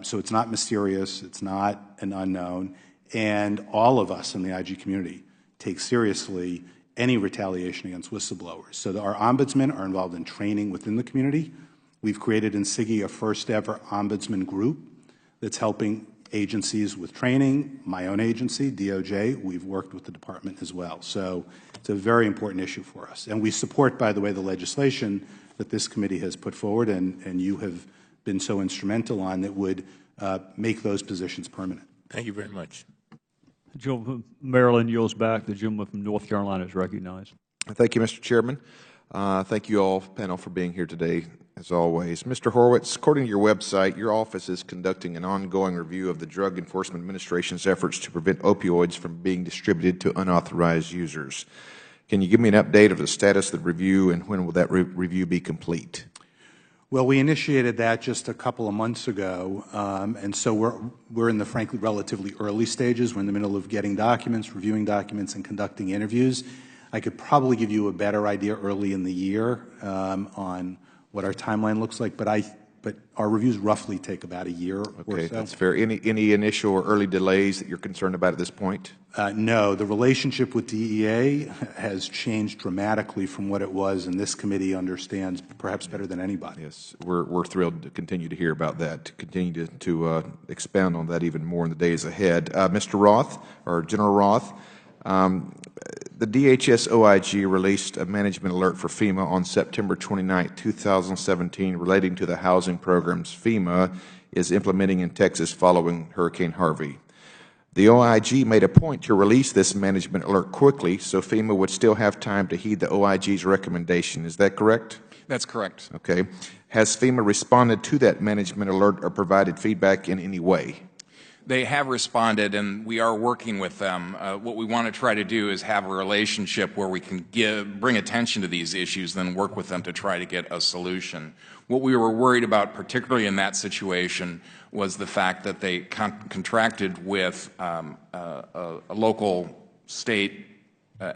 So it's not mysterious, it's not an unknown, and all of us in the IG community take seriously any retaliation against whistleblowers. So our ombudsmen are involved in training within the community. We've created in SIGI a first-ever ombudsman group that's helping agencies with training. My own agency, DOJ, we've worked with the department as well. So it's a very important issue for us. And we support, by the way, the legislation that this committee has put forward and you have been so instrumental on that would make those positions permanent. Thank you very much. The gentleman from Maryland yields back. The gentleman from North Carolina is recognized. Thank you, Mr. Chairman. Thank you all, panel, for being here today, as always. Mr. Horowitz, according to your website, your office is conducting an ongoing review of the Drug Enforcement Administration's efforts to prevent opioids from being distributed to unauthorized users. Can you give me an update of the status of the review, and when will that review be complete? Well, we initiated that just a couple of months ago, and so we're in the, frankly, relatively early stages. We're in the middle of getting documents, reviewing documents, and conducting interviews. I could probably give you a better idea early in the year on what our timeline looks like, but our reviews roughly take about a year or so. Okay, that's fair. Any initial or early delays that you're concerned about at this point? No. The relationship with DEA has changed dramatically from what it was, and this committee understands perhaps better than anybody. Yes, we're thrilled to continue to hear about that, to continue to expound on that even more in the days ahead. Mr. Roth, or General Roth, the DHS OIG released a management alert for FEMA on September 29, 2017, relating to the housing programs FEMA is implementing in Texas following Hurricane Harvey. The OIG made a point to release this management alert quickly so FEMA would still have time to heed the OIG's recommendation. Is that correct? That's correct. Okay. Has FEMA responded to that management alert or provided feedback in any way? They have responded, and we are working with them. What we want to try to do is have a relationship where we can bring attention to these issues, then work with them to try to get a solution. What we were worried about, particularly in that situation, was the fact that they contracted with a local state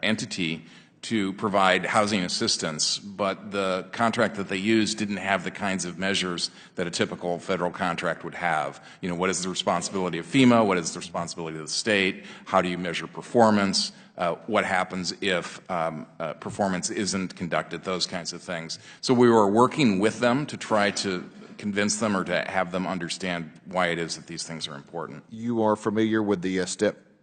entity to provide housing assistance, but the contract that they used didn't have the kinds of measures that a typical federal contract would have. You know, what is the responsibility of FEMA? What is the responsibility of the state? How do you measure performance? What happens if performance isn't conducted? Those kinds of things. So we were working with them to try to convince them or to have them understand why it is that these things are important. You are familiar with the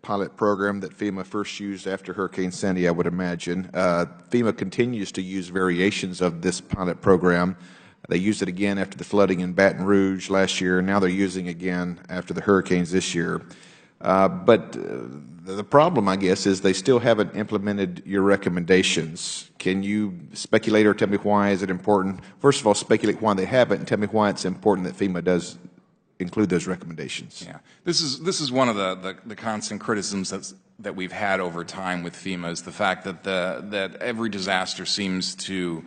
pilot program that FEMA first used after Hurricane Sandy, I would imagine. FEMA continues to use variations of this pilot program. They used it again after the flooding in Baton Rouge last year, and now they're using it again after the hurricanes this year. But the problem, I guess, is they still haven't implemented your recommendations. Can you speculate or tell me why is it important? First of all, speculate why they haven't, and tell me why it's important that FEMA does include those recommendations. Yeah, this is one of the constant criticisms that we've had over time with FEMA is the fact that that every disaster seems to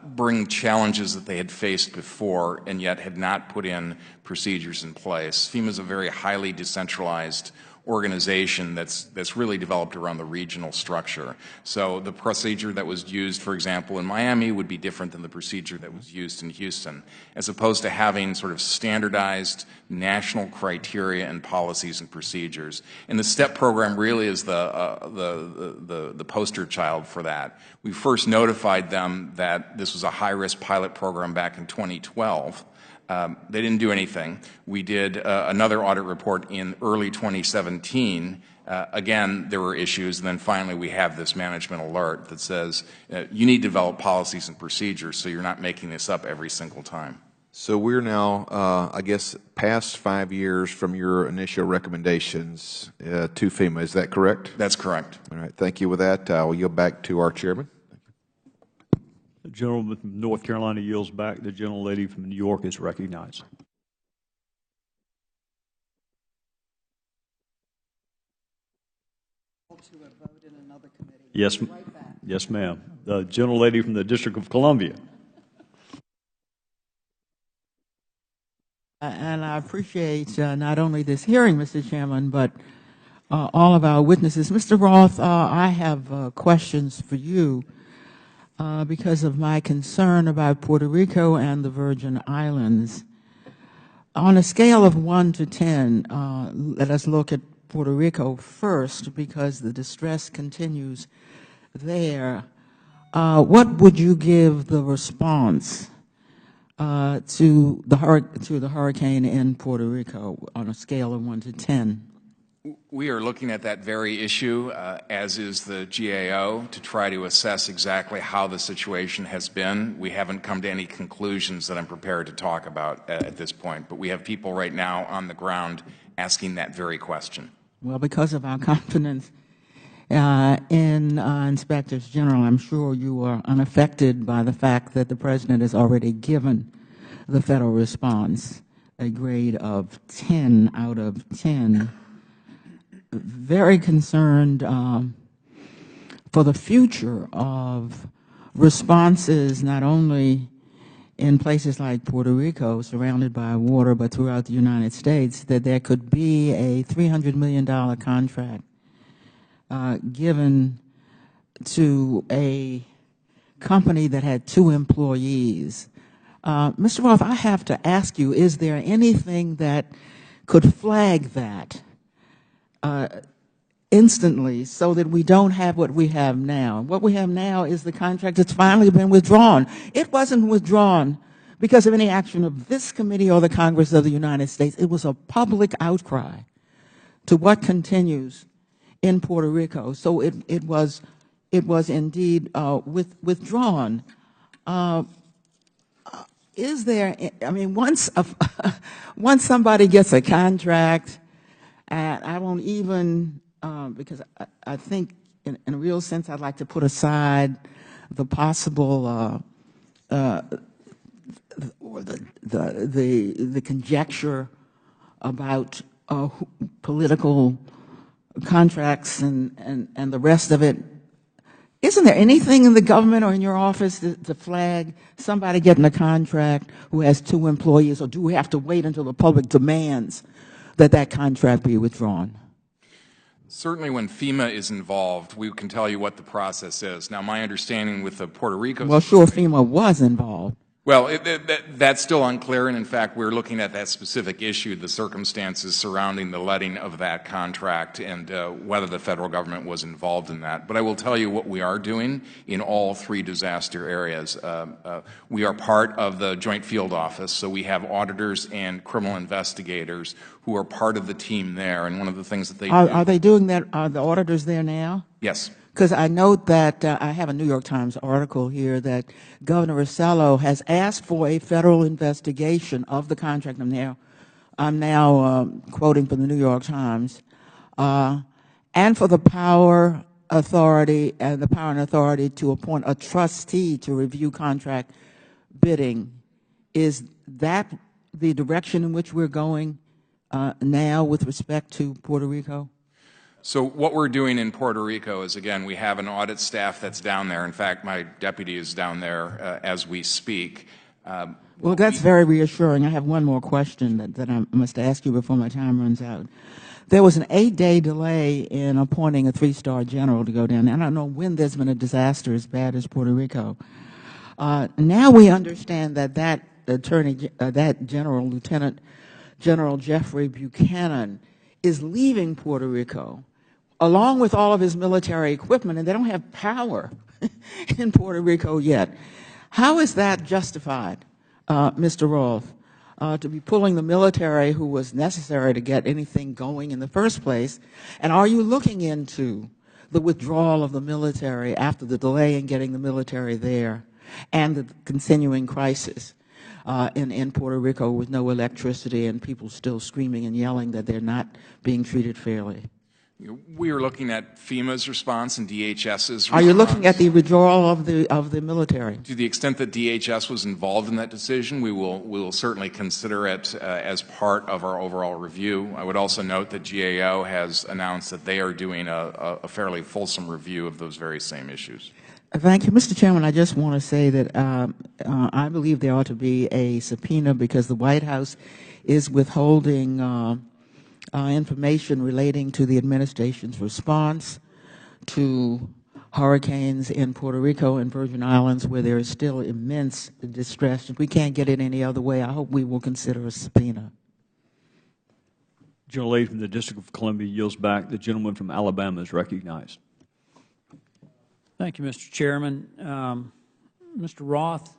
bring challenges that they had faced before and yet had not put in procedures in place. FEMA is a very highly decentralized organization that's really developed around the regional structure. So the procedure that was used, for example, in Miami would be different than the procedure that was used in Houston, as opposed to having sort of standardized national criteria and policies and procedures. And the STEP program really is the poster child for that. We first notified them that this was a high-risk pilot program back in 2012. They didn't do anything. We did another audit report in early 2017. Again, there were issues, and then finally we have this management alert that says you need to develop policies and procedures so you're not making this up every single time. So we're now, I guess, past 5 years from your initial recommendations to FEMA. Is that correct? That's correct. All right. Thank you with that. I will yield back to our chairman. The gentleman from North Carolina yields back. The gentlelady from New York is recognized. Yes, yes, ma'am. The gentlelady from the District of Columbia. And I appreciate not only this hearing, Mr. Chairman, but all of our witnesses. Mr. Roth, I have questions for you because of my concern about Puerto Rico and the Virgin Islands. On a scale of 1 to 10, let us look at Puerto Rico first because the distress continues there. What would you give the response to the hurricane in Puerto Rico on a scale of 1 to 10? We are looking at that very issue, as is the GAO, to try to assess exactly how the situation has been. We haven't come to any conclusions that I'm prepared to talk about at this point, but we have people right now on the ground asking that very question. Well, because of our confidence in Inspectors General, I'm sure you are unaffected by the fact that the President has already given the federal response a grade of 10 out of 10. Very concerned for the future of responses not only in places like Puerto Rico, surrounded by water, but throughout the United States, that there could be a $300 million contract given to a company that had 2 employees. Mr. Roth, I have to ask you, is there anything that could flag that instantly so that we don't have what we have now? What we have now is the contract that's finally been withdrawn. It wasn't withdrawn because of any action of this committee or the Congress of the United States. It was a public outcry to what continues in Puerto Rico. So it was indeed withdrawn. Is there, I mean, once somebody gets a contract, and I won't even, because I think in a real sense I'd like to put aside the possible, the conjecture about political contracts and the rest of it. Isn't there anything in the government or in your office to flag somebody getting a contract who has 2 employees, or do we have to wait until the public demands that contract be withdrawn? Certainly when FEMA is involved, we can tell you what the process is. Now, my understanding with the Puerto Rico... Well, sure, FEMA was involved. Well, that's still unclear, and in fact, we're looking at that specific issue, the circumstances surrounding the letting of that contract and whether the federal government was involved in that. But I will tell you what we are doing in all three disaster areas. We are part of the Joint Field Office, so we have auditors and criminal investigators who are part of the team there, and one of the things that they do— Are they doing that? Are the auditors there now? Yes. Because I note that I have a New York Times article here that Governor Rosello has asked for a federal investigation of the contract. I'm now quoting from the New York Times, and for the power and authority to appoint a trustee to review contract bidding. Is that the direction in which we're going now with respect to Puerto Rico? So what we're doing in Puerto Rico is, again, we have an audit staff that's down there. In fact, my deputy is down there as we speak. Well, that's very reassuring. I have one more question that I must ask you before my time runs out. There was an 8-day delay in appointing a 3-star general to go down there. I don't know when there's been a disaster as bad as Puerto Rico. Now we understand that General, Lieutenant General Jeffrey Buchanan, is leaving Puerto Rico along with all of his military equipment, and they don't have power in Puerto Rico yet. How is that justified, Mr. Roth, to be pulling the military who was necessary to get anything going in the first place? And are you looking into the withdrawal of the military after the delay in getting the military there and the continuing crisis in Puerto Rico with no electricity and people still screaming and yelling that they're not being treated fairly? We are looking at FEMA's response and DHS's response. Are you looking at the withdrawal of the military? To the extent that DHS was involved in that decision, we will certainly consider it as part of our overall review. I would also note that GAO has announced that they are doing a fairly fulsome review of those very same issues. Thank you. Mr. Chairman, I just want to say that I believe there ought to be a subpoena because the White House is withholding information relating to the administration's response to hurricanes in Puerto Rico and Virgin Islands, where there is still immense distress. If we can't get it any other way, I hope we will consider a subpoena. Gentlelady from the District of Columbia yields back. The gentleman from Alabama is recognized. Thank you, Mr. Chairman. Mr. Roth,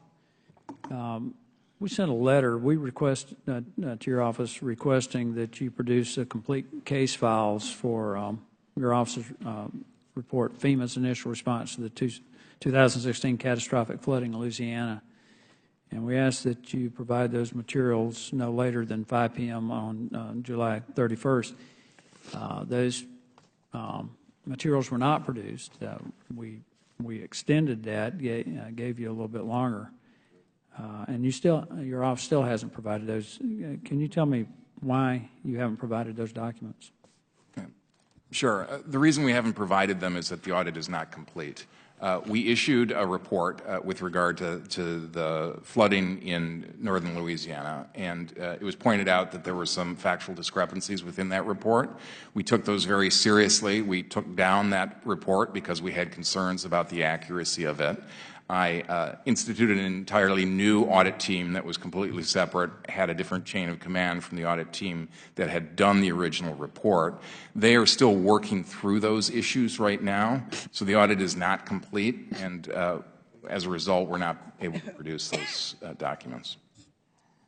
we sent a letter. We request to your office requesting that you produce a complete case files for your office's report, FEMA's initial response to the 2016 catastrophic flooding in Louisiana. And we ask that you provide those materials no later than 5 p.m. on July 31st. Those materials were not produced. We extended that, gave you a little bit longer, and your office still hasn't provided those. Can you tell me why you haven't provided those documents? Sure. The reason we haven't provided them is that the audit is not complete. We issued a report with regard to the flooding in northern Louisiana, and it was pointed out that there were some factual discrepancies within that report. We took those very seriously. We took down that report because we had concerns about the accuracy of it. I instituted an entirely new audit team that was completely separate, had a different chain of command from the audit team that had done the original report. They are still working through those issues right now, so the audit is not complete, and as a result, we're not able to produce those documents.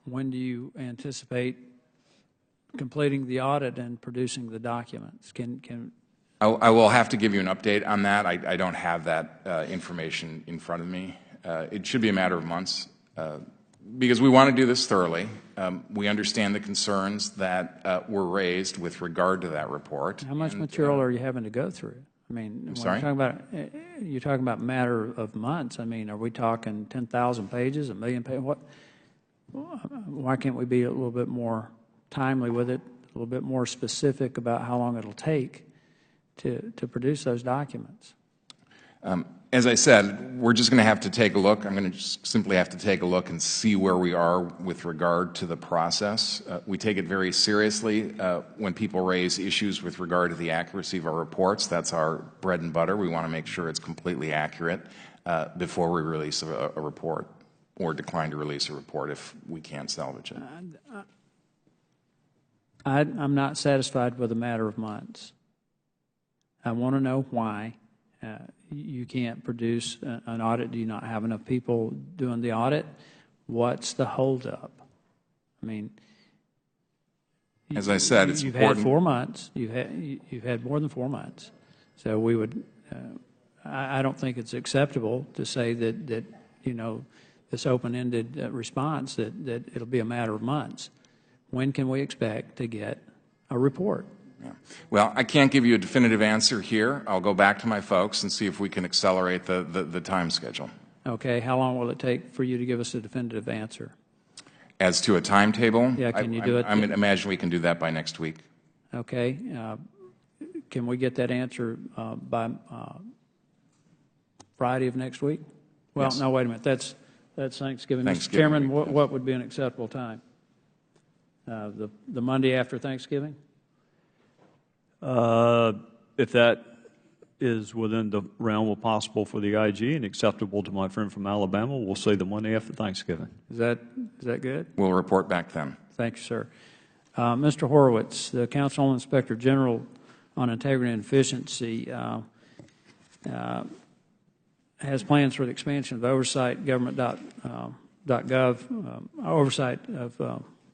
When do you anticipate completing the audit and producing the documents? I will have to give you an update on that. I don't have that information in front of me. It should be a matter of months because we want to do this thoroughly. We understand the concerns that were raised with regard to that report. How much material are you having to go through? I mean, when you're talking about a matter of months. I mean, are we talking 10,000 pages, 1 million pages? Why can't we be a little bit more timely with it, a little bit more specific about how long it'll take to produce those documents? As I said, we're just going to have to take a look. I'm going to just simply have to take a look and see where we are with regard to the process. We take it very seriously when people raise issues with regard to the accuracy of our reports. That's our bread and butter. We want to make sure it's completely accurate before we release a report. or decline to release a report if we can't salvage it. I'm not satisfied with a matter of months. I want to know why you can't produce an audit. Do you not have enough people doing the audit? What's the holdup? I mean, as I said, it's you've important. had 4 months. You've had more than 4 months. So we would. I don't think it's acceptable to say that you know, this open-ended response that it'll be a matter of months. When can we expect to get a report? Yeah. Well, I can't give you a definitive answer here. I'll go back to my folks and see if we can accelerate the time schedule. Okay. How long will it take for you to give us a definitive answer? As to a timetable, Yeah, can you do it? I imagine we can do that by next week. Okay. Can we get that answer by Friday of next week? Well, Yes. no, wait a minute. That's Thanksgiving. Mr. Thanksgiving Chairman, week, yes. what would be an acceptable time? The Monday after Thanksgiving? If that is within the realm of possible for the IG and acceptable to my friend from Alabama, we'll say the Monday after Thanksgiving. Is that good? We'll report back then. Thank you, sir. Mr. Horowitz, the Council Inspector General on Integrity and Efficiency has plans for the expansion of Oversight government.gov,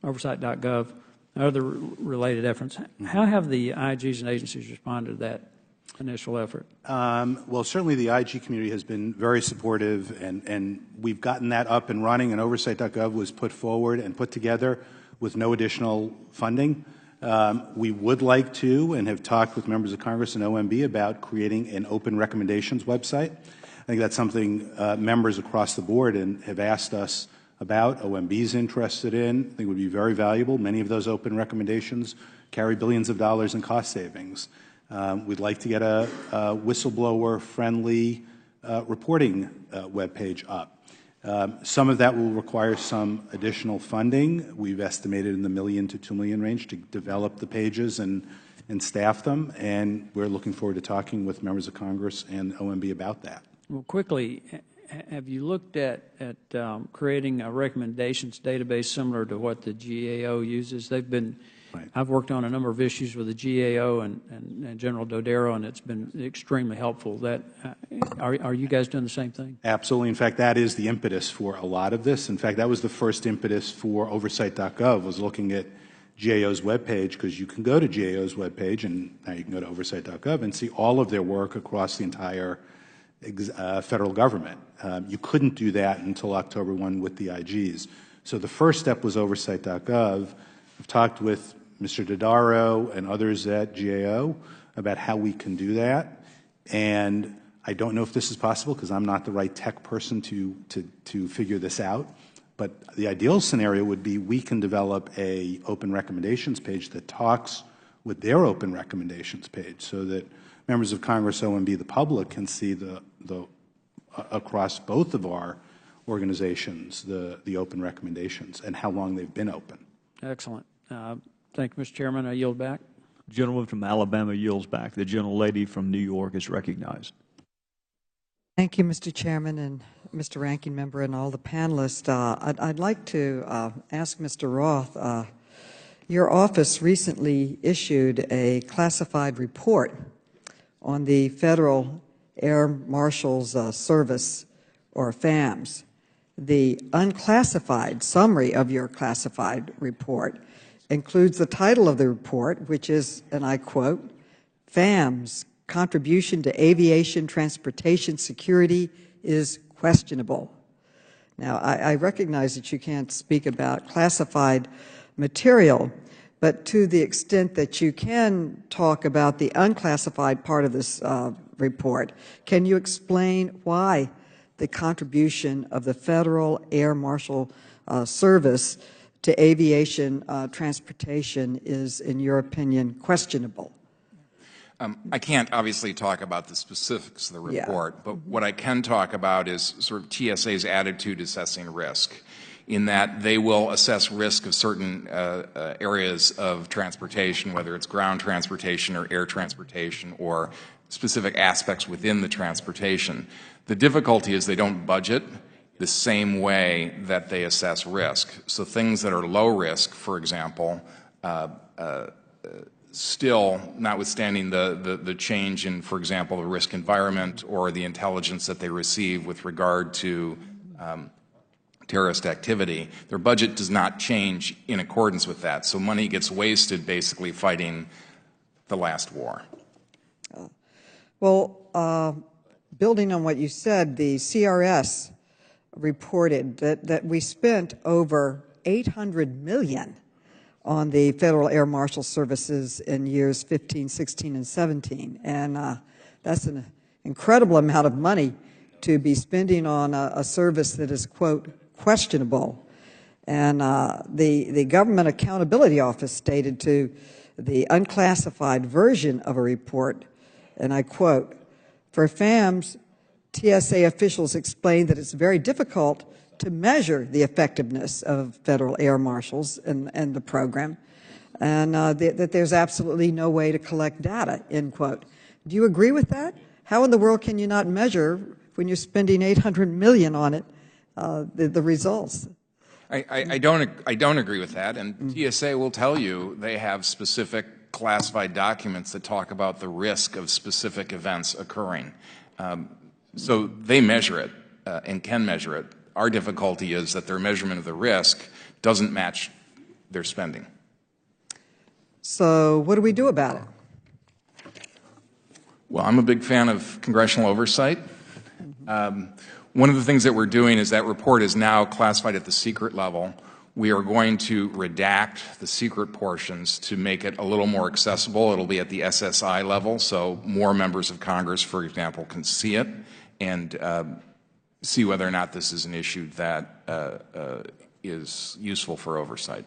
Oversight.gov, and other related efforts. How have the IGs and agencies responded to that initial effort? Well, certainly the IG community has been very supportive, and we've gotten that up and running, and Oversight.gov was put forward and put together with no additional funding. We would like to and have talked with members of Congress and OMB about creating an open recommendations website. I think that's something members across the board have asked us about, OMB's interested in. I think it would be very valuable. Many of those open recommendations carry billions of dollars in cost savings. We'd like to get a whistleblower-friendly reporting webpage up. Some of that will require some additional funding. We've estimated in the $1 million to $2 million range to develop the pages and staff them, and we're looking forward to talking with members of Congress and OMB about that. Well, quickly, have you looked at creating a recommendations database similar to what the GAO uses? They've been, right. I've worked on a number of issues with the GAO and General Dodaro, and it's been extremely helpful. Are you guys doing the same thing? Absolutely. In fact, that is the impetus for a lot of this. In fact, that was the first impetus for Oversight.gov, was looking at GAO's webpage, because you can go to GAO's webpage, and now you can go to Oversight.gov and see all of their work across the entire federal government. You couldn't do that until October 1 with the IGs. So the first step was Oversight.gov. I've talked with Mr. Dodaro and others at GAO about how we can do that. And I don't know if this is possible because I'm not the right tech person to figure this out. But the ideal scenario would be we can develop a open recommendations page that talks with their open recommendations page so that members of Congress, OMB, the public can see the across both of our organizations the open recommendations and how long they've been open. Excellent. Thank you, Mr. Chairman. I yield back. The gentleman from Alabama yields back. The gentlelady from New York is recognized. Thank you, Mr. Chairman and Mr. Ranking Member and all the panelists. I'd like to ask Mr. Roth, your office recently issued a classified report on the Federal Air Marshals Service, or FAMS. The unclassified summary of your classified report includes the title of the report, which is, and I quote, FAMS contribution to aviation transportation security is questionable. Now, I recognize that you can't speak about classified material, but to the extent that you can talk about the unclassified part of this report, can you explain why the contribution of the Federal Air Marshal Service to aviation transportation is, in your opinion, questionable? I can't obviously talk about the specifics of the report, but what I can talk about is sort of TSA's attitude assessing risk, in that they will assess risk of certain areas of transportation, whether it's ground transportation or air transportation or specific aspects within the transportation. The difficulty is they don't budget the same way that they assess risk. So things that are low risk, for example, still, notwithstanding the change in, for example, the risk environment or the intelligence that they receive with regard to terrorist activity, their budget does not change in accordance with that. So money gets wasted basically fighting the last war. Well, building on what you said, the CRS reported that we spent over $800 million on the Federal Air Marshal Services in years 15, 16, and 17. And that's an incredible amount of money to be spending on a service that is, quote, questionable. And the Government Accountability Office stated to the unclassified version of a report, and I quote, "For FAMS, TSA officials explained that it's very difficult to measure the effectiveness of federal air marshals and the program, and that there's absolutely no way to collect data," end quote. Do you agree with that? How in the world can you not measure, when you're spending $800 million on it, the results? I don't agree with that, and TSA will tell you they have specific classified documents that talk about the risk of specific events occurring. So they measure it and can measure it. Our difficulty is that their measurement of the risk doesn't match their spending. So what do we do about it? Well, I'm a big fan of congressional oversight. One of the things that we're doing is that report is now classified at the secret level. We are going to redact the secret portions to make it a little more accessible. It'll be at the SSI level, so more members of Congress, for example, can see it and see whether or not this is an issue that is useful for oversight.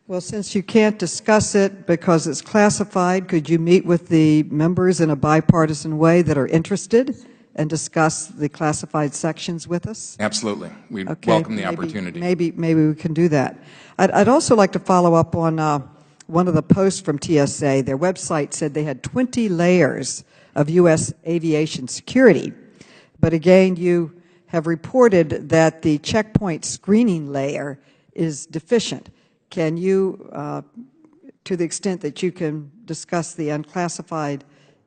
Well, since you can't discuss it because it's classified, could you meet with the members in a bipartisan way that are interested and discuss the classified sections with us? Absolutely. We welcome the opportunity. Maybe we can do that. I'd also like to follow up on one of the posts from TSA. Their website said they had 20 layers of U.S. aviation security. But again, you have reported that the checkpoint screening layer is deficient. Can you, to the extent that you can discuss the unclassified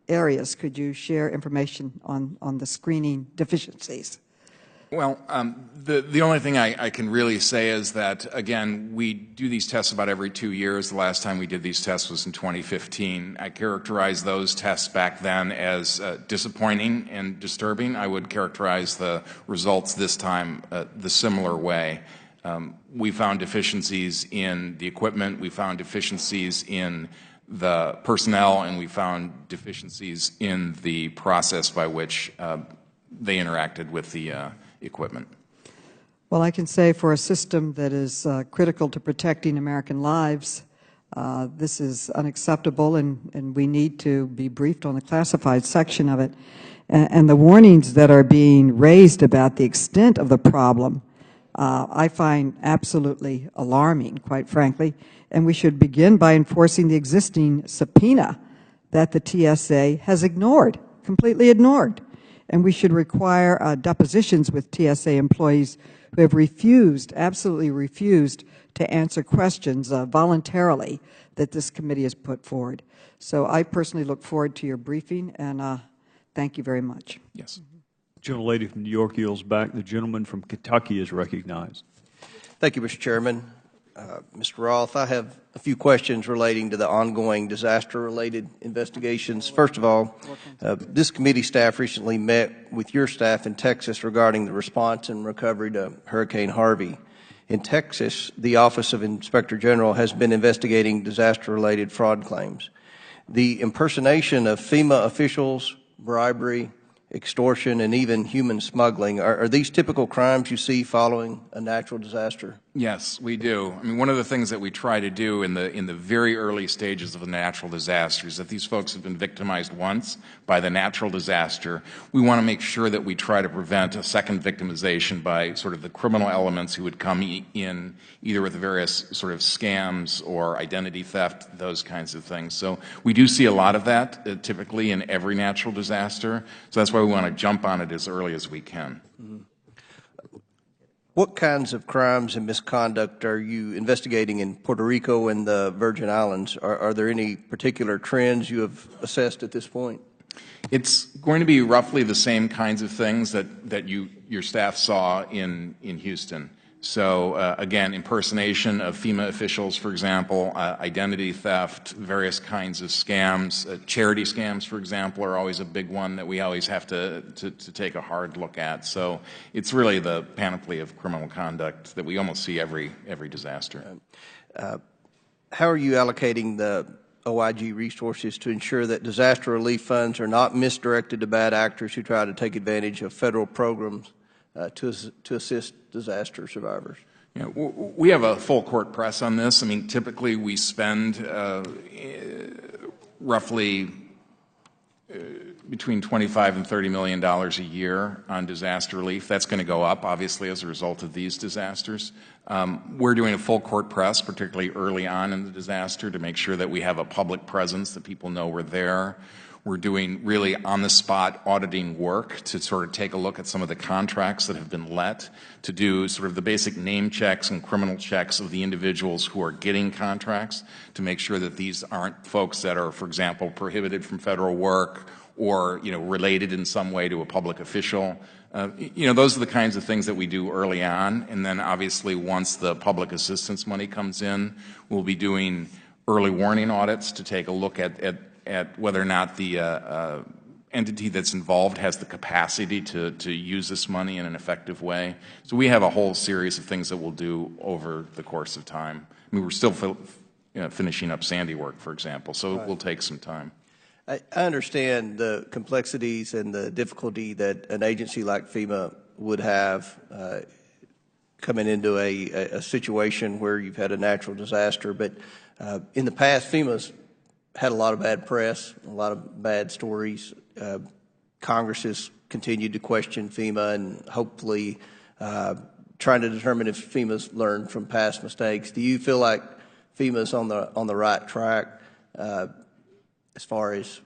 areas, could you share information on the screening deficiencies? Well, the only thing I can really say is that, again, we do these tests about every 2 years. The last time we did these tests was in 2015. I characterized those tests back then as disappointing and disturbing. I would characterize the results this time the similar way. We found deficiencies in the equipment, we found deficiencies in the personnel, and we found deficiencies in the process by which they interacted with the equipment. Well, I can say for a system that is critical to protecting American lives, this is unacceptable, and we need to be briefed on the classified section of it. And the warnings that are being raised about the extent of the problem, I find absolutely alarming, quite frankly, and we should begin by enforcing the existing subpoena that the TSA has ignored, completely ignored. And we should require depositions with TSA employees who have refused, absolutely refused, to answer questions voluntarily that this committee has put forward. So I personally look forward to your briefing, and thank you very much. Yes. Gentlelady from New York yields back. The gentleman from Kentucky is recognized. Thank you, Mr. Chairman. Mr. Roth, I have a few questions relating to the ongoing disaster-related investigations. First of all, this committee staff recently met with your staff in Texas regarding the response and recovery to Hurricane Harvey. In Texas, the Office of Inspector General has been investigating disaster-related fraud claims. The impersonation of FEMA officials, bribery, extortion, and even human smuggling, are these typical crimes you see following a natural disaster? Yes, we do. I mean, one of the things that we try to do in the very early stages of a natural disaster is that these folks have been victimized once by the natural disaster. We want to make sure that we try to prevent a second victimization by sort of the criminal elements who would come in either with various sort of scams or identity theft, those kinds of things. So we do see a lot of that typically in every natural disaster. So that's why we want to jump on it as early as we can. What kinds of crimes and misconduct are you investigating in Puerto Rico and the Virgin Islands? Are there any particular trends you have assessed at this point? It's going to be roughly the same kinds of things that your staff saw in Houston. So again, impersonation of FEMA officials, for example, identity theft, various kinds of scams. Charity scams, for example, are always a big one that we always have to take a hard look at. So it's really the panoply of criminal conduct that we almost see every disaster. How are you allocating the OIG resources to ensure that disaster relief funds are not misdirected to bad actors who try to take advantage of federal programs to assist disaster survivors? Yeah, we have a full court press on this. I mean, typically we spend roughly between $25 and $30 million a year on disaster relief. That's going to go up, obviously, as a result of these disasters. We're doing a full court press, particularly early on in the disaster, to make sure that we have a public presence, that people know we're there. We're doing really on-the-spot auditing work to sort of take a look at some of the contracts that have been let, to do sort of the basic name checks and criminal checks of the individuals who are getting contracts, to make sure that these aren't folks that are, for example, prohibited from federal work or, related in some way to a public official. Those are the kinds of things that we do early on. And then obviously once the public assistance money comes in, we'll be doing early warning audits to take a look at whether or not the entity that's involved has the capacity to use this money in an effective way. So we have a whole series of things that we'll do over the course of time. I mean, we're still finishing up Sandy work, for example, so it will take some time. I understand the complexities and the difficulty that an agency like FEMA would have coming into a situation where you've had a natural disaster, but in the past, FEMA's had a lot of bad press, a lot of bad stories. Congress has continued to question FEMA and hopefully trying to determine if FEMA's learned from past mistakes. Do you feel like FEMA's on the right track as far as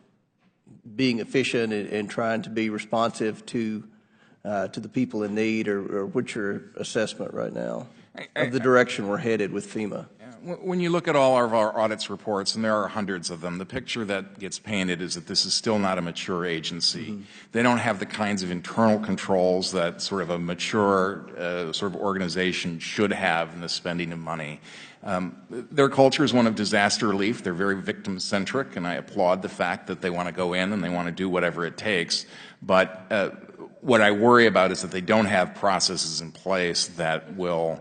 being efficient and trying to be responsive to the people in need, or what's your assessment right now of the direction we're headed with FEMA? When you look at all of our audits reports, and there are hundreds of them, the picture that gets painted is that this is still not a mature agency. Mm-hmm. They don't have the kinds of internal controls that sort of a mature sort of organization should have in the spending of money. Their culture is one of disaster relief. They're very victim-centric, and I applaud the fact that they want to go in and they want to do whatever it takes. But what I worry about is that they don't have processes in place that will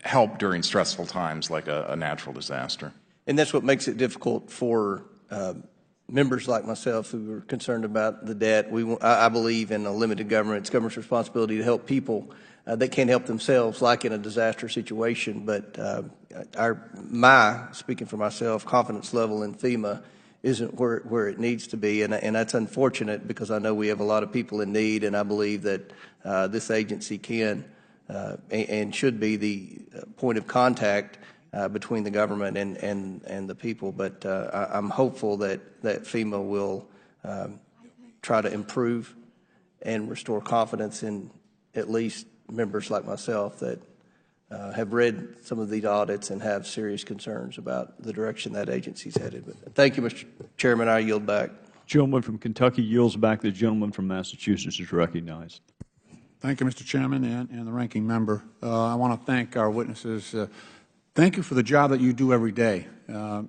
help during stressful times like a natural disaster. And that's what makes it difficult for members like myself who are concerned about the debt. I believe in a limited government. It's government's responsibility to help people that can't help themselves, like in a disaster situation. But speaking for myself, confidence level in FEMA isn't where it needs to be, and that's unfortunate because I know we have a lot of people in need, and I believe that this agency can and should be the point of contact between the government and the people. But I'm hopeful that FEMA will try to improve and restore confidence in at least members like myself that have read some of these audits and have serious concerns about the direction that agency's headed. But thank you, Mr. Chairman. I yield back. Gentleman from Kentucky yields back. The gentleman from Massachusetts is recognized. Thank you, Mr. Chairman, and the ranking member. I want to thank our witnesses. Thank you for the job that you do every day. Not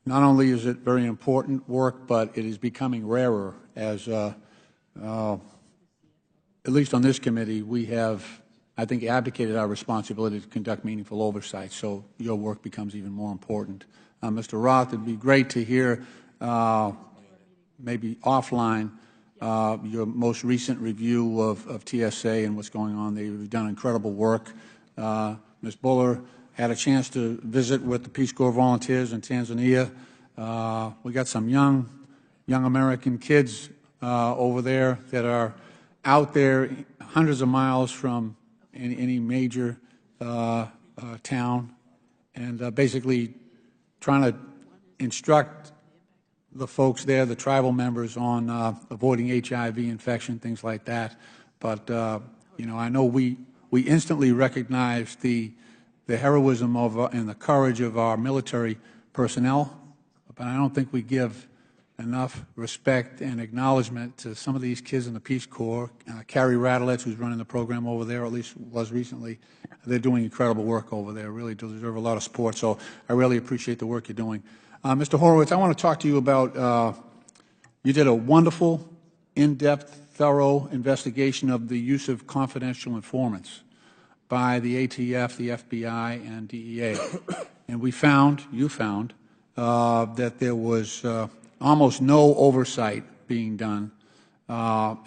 only is it very important work, but it is becoming rarer as, at least on this committee, we have, I think, abdicated our responsibility to conduct meaningful oversight, so your work becomes even more important. Mr. Roth, it would be great to hear, maybe offline, your most recent review of TSA and what's going on there. You've done incredible work. Ms. Buller had a chance to visit with the Peace Corps volunteers in Tanzania. We got some young American kids over there that are out there hundreds of miles from any major town, and basically trying to instruct the folks there, the tribal members, on avoiding HIV infection, things like that. But You know, I know we instantly recognize the heroism of and the courage of our military personnel, but I don't think we give enough respect and acknowledgement to some of these kids in the Peace Corps. Carrie Radeletz, who's running the program over there, or at least was recently, they're doing incredible work over there, really deserve a lot of support, so I really appreciate the work you're doing. Mr. Horowitz, I want to talk to you about, you did a wonderful, in-depth, thorough investigation of the use of confidential informants by the ATF, the FBI, and DEA. And you found, that there was almost no oversight being done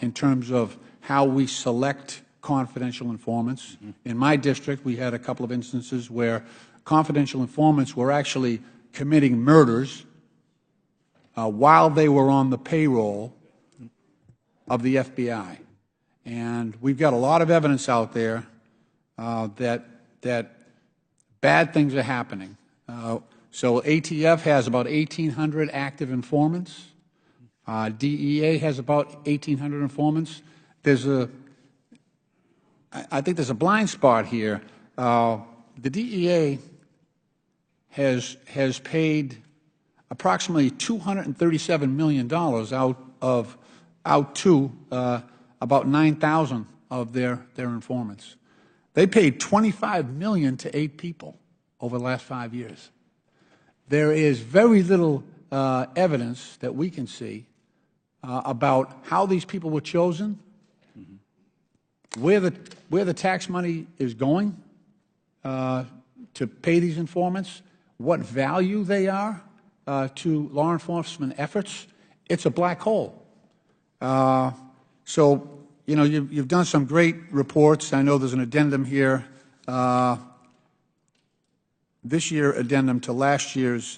in terms of how we select confidential informants. In my district, we had a couple of instances where confidential informants were actually committing murders while they were on the payroll of the FBI. And we've got a lot of evidence out there that bad things are happening. So ATF has about 1,800 active informants. DEA has about 1,800 informants. I think there's a blind spot here. The DEA has paid approximately $237 million out to about 9,000 of their informants. They paid $25 million to 8 people over the last 5 years. There is very little evidence that we can see about how these people were chosen, where the tax money is going to pay these informants, what value they are to law enforcement efforts. It's a black hole. So, you know, you've done some great reports. I know there's an addendum here, this year addendum to last year's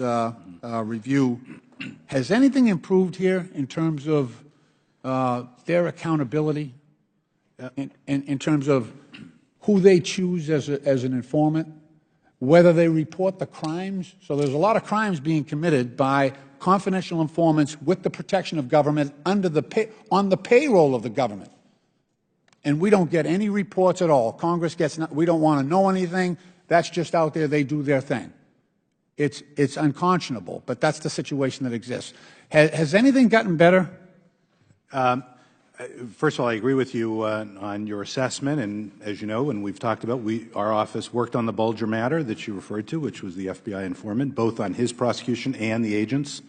review. Has anything improved here in terms of their accountability, in terms of who they choose as an informant, whether they report the crimes? So there's a lot of crimes being committed by confidential informants with the protection of government on the payroll of the government. And we don't get any reports at all. Congress gets we don't want to know anything. That's just out there. They do their thing. It's unconscionable, but that's the situation that exists. Has anything gotten better? First of all, I agree with you on your assessment, and as you know, and we've talked about, our office worked on the Bulger matter that you referred to, which was the FBI informant, both on his prosecution and the agent's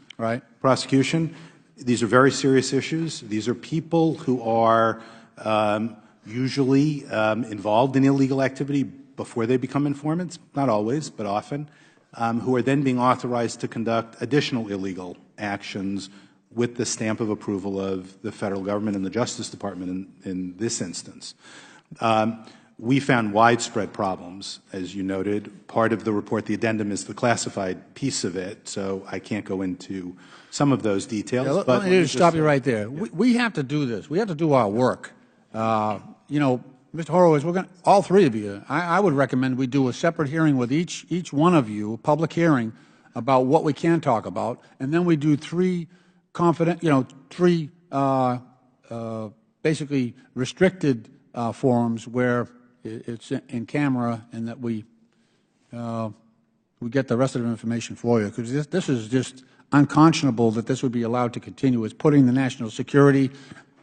prosecution. These are very serious issues. These are people who are usually involved in illegal activity before they become informants, not always, but often, who are then being authorized to conduct additional illegal actions with the stamp of approval of the federal government and the Justice Department in this instance. We found widespread problems, as you noted. Part of the report, the addendum, is the classified piece of it, so I can't go into some of those details. Yeah, let me just stop you right there. Yeah. We have to do this. We have to do our work. You know, Mr. Horowitz, all three of you, I would recommend we do a separate hearing with each one of you, a public hearing about what we can talk about, and then we do three basically restricted forums where it's in camera, and that we get the rest of the information for you, because this is just unconscionable that this would be allowed to continue. It's putting the national security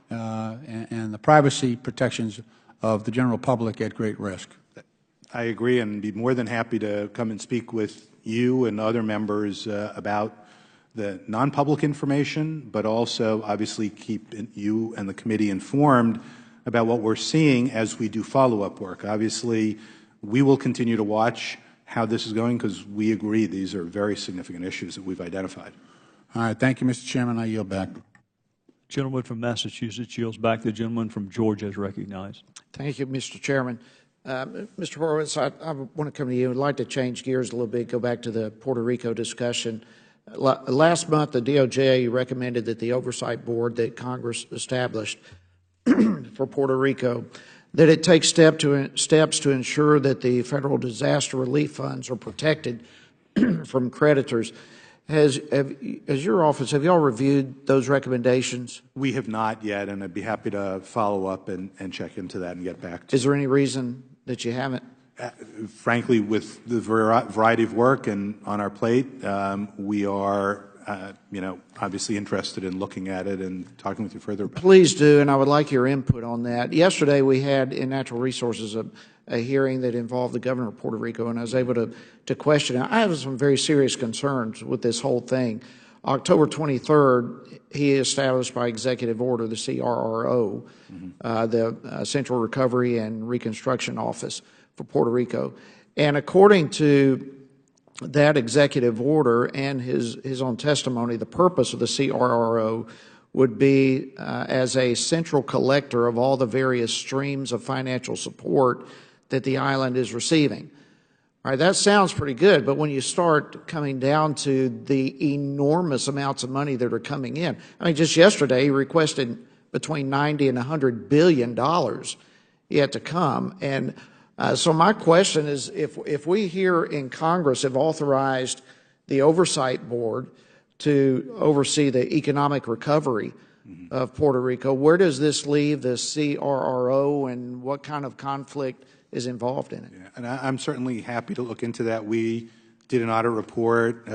and the privacy protections of the general public at great risk. I agree, and be more than happy to come and speak with you and other members about the non-public information, but also obviously keep you and the committee informed about what we're seeing as we do follow-up work. Obviously, we will continue to watch how this is going, because we agree these are very significant issues that we've identified. All right. Thank you, Mr. Chairman. I yield back. Gentleman from Massachusetts yields back. The gentleman from Georgia is recognized. Thank you, Mr. Chairman. Mr. Horowitz, I want to come to you. I'd like to change gears a little bit, go back to the Puerto Rico discussion. Last month, the DOJ recommended that the Oversight Board that Congress established for Puerto Rico, that it take steps to ensure that the federal disaster relief funds are protected from creditors. Has your office, have y'all reviewed those recommendations? We have not yet, and I'd be happy to follow up and check into that and get back to you. Is there any reason that you haven't? Frankly, with the variety of work and on our plate, we are, obviously interested in looking at it and talking with you further about it. Please do, and I would like your input on that. Yesterday, we had in Natural Resources a hearing that involved the governor of Puerto Rico, and I was able to question it. I have some very serious concerns with this whole thing. October 23rd, he established by executive order the CRRO, the Central Recovery and Reconstruction Office for Puerto Rico. And according to that executive order and his own testimony, the purpose of the CRRO would be as a central collector of all the various streams of financial support that the island is receiving. All right, that sounds pretty good, but when you start coming down to the enormous amounts of money that are coming in, I mean, just yesterday he requested between $90 and $100 billion yet to come. And so my question is, if we here in Congress have authorized the Oversight Board to oversee the economic recovery of Puerto Rico, where does this leave the CRRO, and what kind of conflict is involved in it? Yeah, and I'm certainly happy to look into that. We did an audit report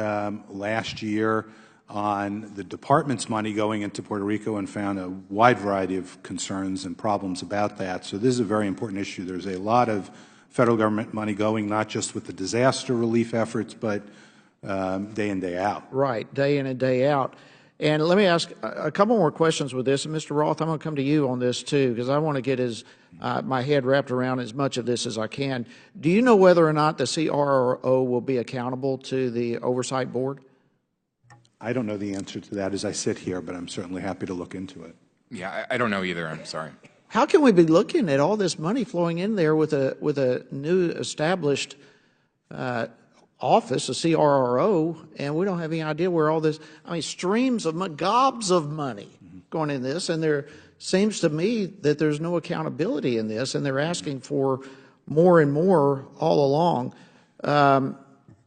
last year on the department's money going into Puerto Rico and found a wide variety of concerns and problems about that. So this is a very important issue. There's a lot of federal government money going, not just with the disaster relief efforts, but day in, day out. Right, day in and day out. And let me ask a couple more questions with this. And Mr. Roth, I'm going to come to you on this too, because I want to get my head wrapped around as much of this as I can. Do you know whether or not the CRRO will be accountable to the Oversight Board? I don't know the answer to that as I sit here, but I'm certainly happy to look into it. Yeah, I don't know either. I'm sorry. How can we be looking at all this money flowing in there with a new established office, a CRRO, and we don't have any idea where all this, I mean, streams of gobs of money going in this, and there seems to me that there's no accountability in this, and they're asking for more and more all along.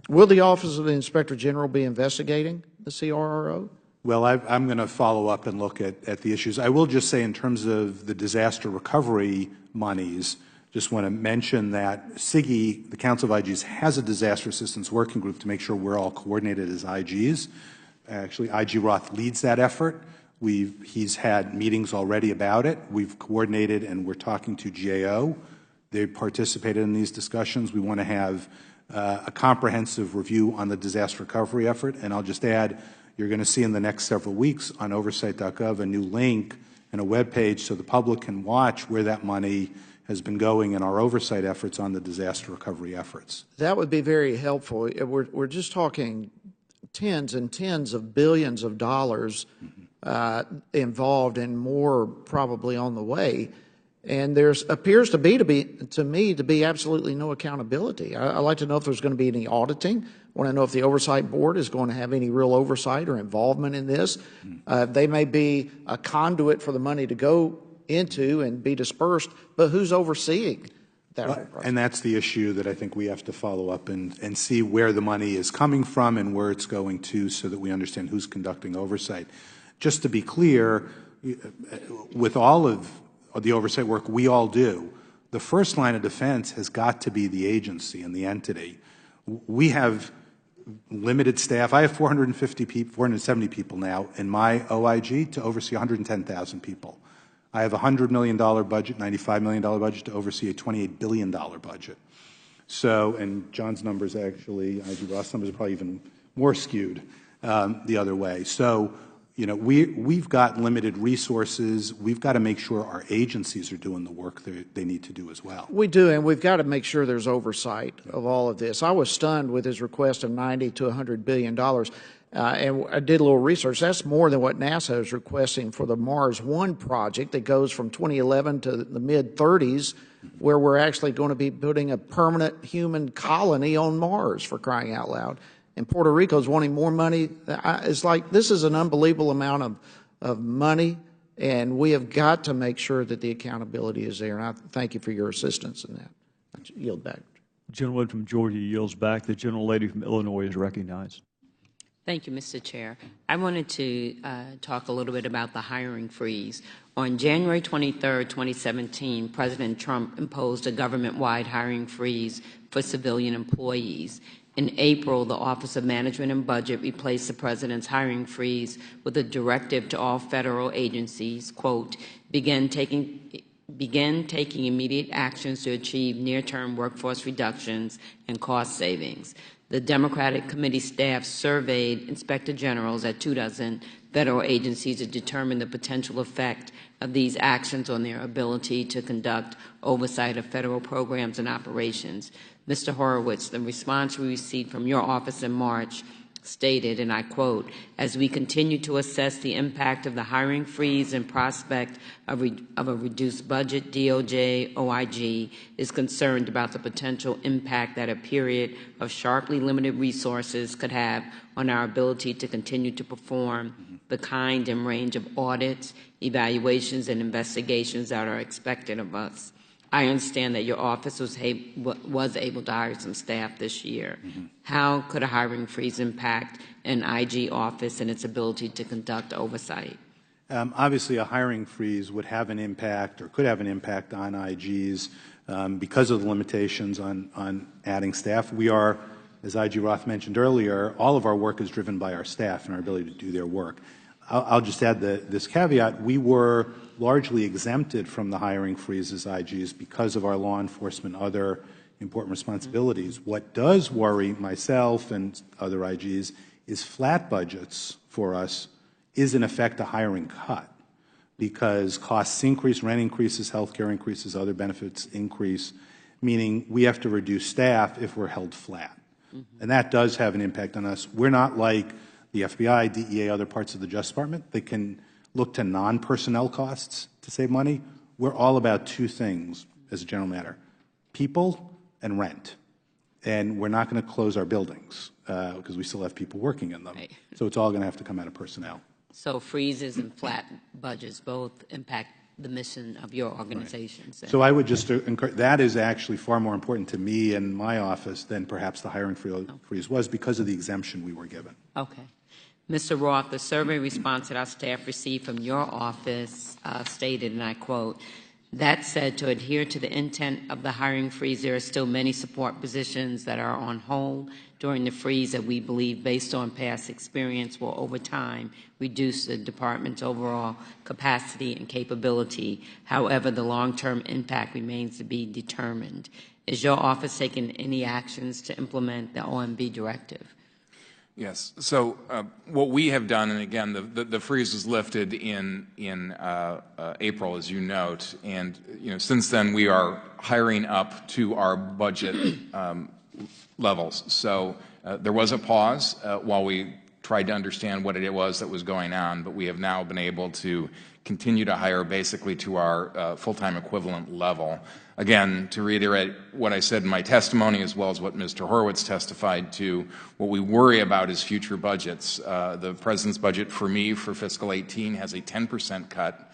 Will the Office of the Inspector General be investigating the CRRO? Well, I'm going to follow up and look at the issues. I will just say in terms of the disaster recovery monies, just want to mention that SIGI, the Council of IGs, has a disaster assistance working group to make sure we're all coordinated as IGs. Actually, IG Roth leads that effort. He's had meetings already about it. We've coordinated and we're talking to GAO. They participated in these discussions. We want to have a comprehensive review on the disaster recovery effort. And I'll just add, you're going to see in the next several weeks on oversight.gov a new link and a web page so the public can watch where that money has been going in our oversight efforts on the disaster recovery efforts. That would be very helpful. We're just talking tens and tens of billions of dollars involved, and more probably on the way. And there appears to be absolutely no accountability. I'd like to know if there's going to be any auditing. I want to know if the Oversight Board is going to have any real oversight or involvement in this. They may be a conduit for the money to go into and be dispersed, but who's overseeing that? Well, and that's the issue that I think we have to follow up and see where the money is coming from and where it's going to, so that we understand who's conducting oversight. Just to be clear, with all of the oversight work we all do, the first line of defense has got to be the agency and the entity. We have limited staff. I have 470 people now in my OIG to oversee 110,000 people. I have a $100 million budget, $95 million budget to oversee a $28 billion budget. So, and John's numbers actually, IG Roth's numbers are probably even more skewed the other way. So, you know, we've got limited resources. We've got to make sure our agencies are doing the work they need to do as well. We do, and we've got to make sure there's oversight of all of this. I was stunned with his request of $90 to $100 billion. And I did a little research. That's more than what NASA is requesting for the Mars One project that goes from 2011 to the mid-30s, where we're actually going to be putting a permanent human colony on Mars, for crying out loud. And Puerto Rico is wanting more money. It's like, this is an unbelievable amount of money, and we have got to make sure that the accountability is there. And I thank you for your assistance in that. I yield back. The gentleman from Georgia yields back. The gentlelady from Illinois is recognized. Thank you, Mr. Chair. I wanted to talk a little bit about the hiring freeze. On January 23, 2017, President Trump imposed a government-wide hiring freeze for civilian employees. In April, the Office of Management and Budget replaced the President's hiring freeze with a directive to all federal agencies, quote, begin taking immediate actions to achieve near-term workforce reductions and cost savings. The Democratic committee staff surveyed inspector generals at 24 federal agencies to determine the potential effect of these actions on their ability to conduct oversight of federal programs and operations. Mr. Horowitz, the response we received from your office in March stated, and I quote, as we continue to assess the impact of the hiring freeze and prospect of a reduced budget, DOJ OIG is concerned about the potential impact that a period of sharply limited resources could have on our ability to continue to perform the kind and range of audits, evaluations, and investigations that are expected of us. I understand that your office was able to hire some staff this year. How could a hiring freeze impact an IG office and its ability to conduct oversight? Obviously, a hiring freeze would have an impact or could have an impact on IGs because of the limitations on adding staff. We are, as IG Roth mentioned earlier, all of our work is driven by our staff and our ability to do their work. I'll just add this caveat. We were largely exempted from the hiring freeze as IGs because of our law enforcement, other important responsibilities. What does worry myself and other IGs is flat budgets for us is in effect a hiring cut because costs increase, rent increases, healthcare increases, other benefits increase, meaning we have to reduce staff if we're held flat. And that does have an impact on us. We're not like the FBI, DEA, other parts of the Justice Department. They can look to non-personnel costs to save money. We're all about two things as a general matter, people and rent. And we're not going to close our buildings because we still have people working in them. Right. So it's all going to have to come out of personnel. So freezes and flat budgets both impact the mission of your organizations. Right. So I would just encourage, that is actually far more important to me and my office than perhaps the hiring freeze was because of the exemption we were given. Okay. Mr. Roth, the survey response that our staff received from your office stated, and I quote, that said, to adhere to the intent of the hiring freeze, there are still many support positions that are on hold during the freeze that we believe, based on past experience, will over time reduce the department's overall capacity and capability. However, the long-term impact remains to be determined. Is your office taking any actions to implement the OMB directive? Yes. So what we have done, and again, the freeze was lifted in April, as you note, and since then we are hiring up to our budget levels. So there was a pause while we tried to understand what it was that was going on, but we have now been able to continue to hire basically to our full-time equivalent level. Again, to reiterate what I said in my testimony as well as what Mr. Horowitz testified to, what we worry about is future budgets. The President's budget for me for fiscal 18 has a 10% cut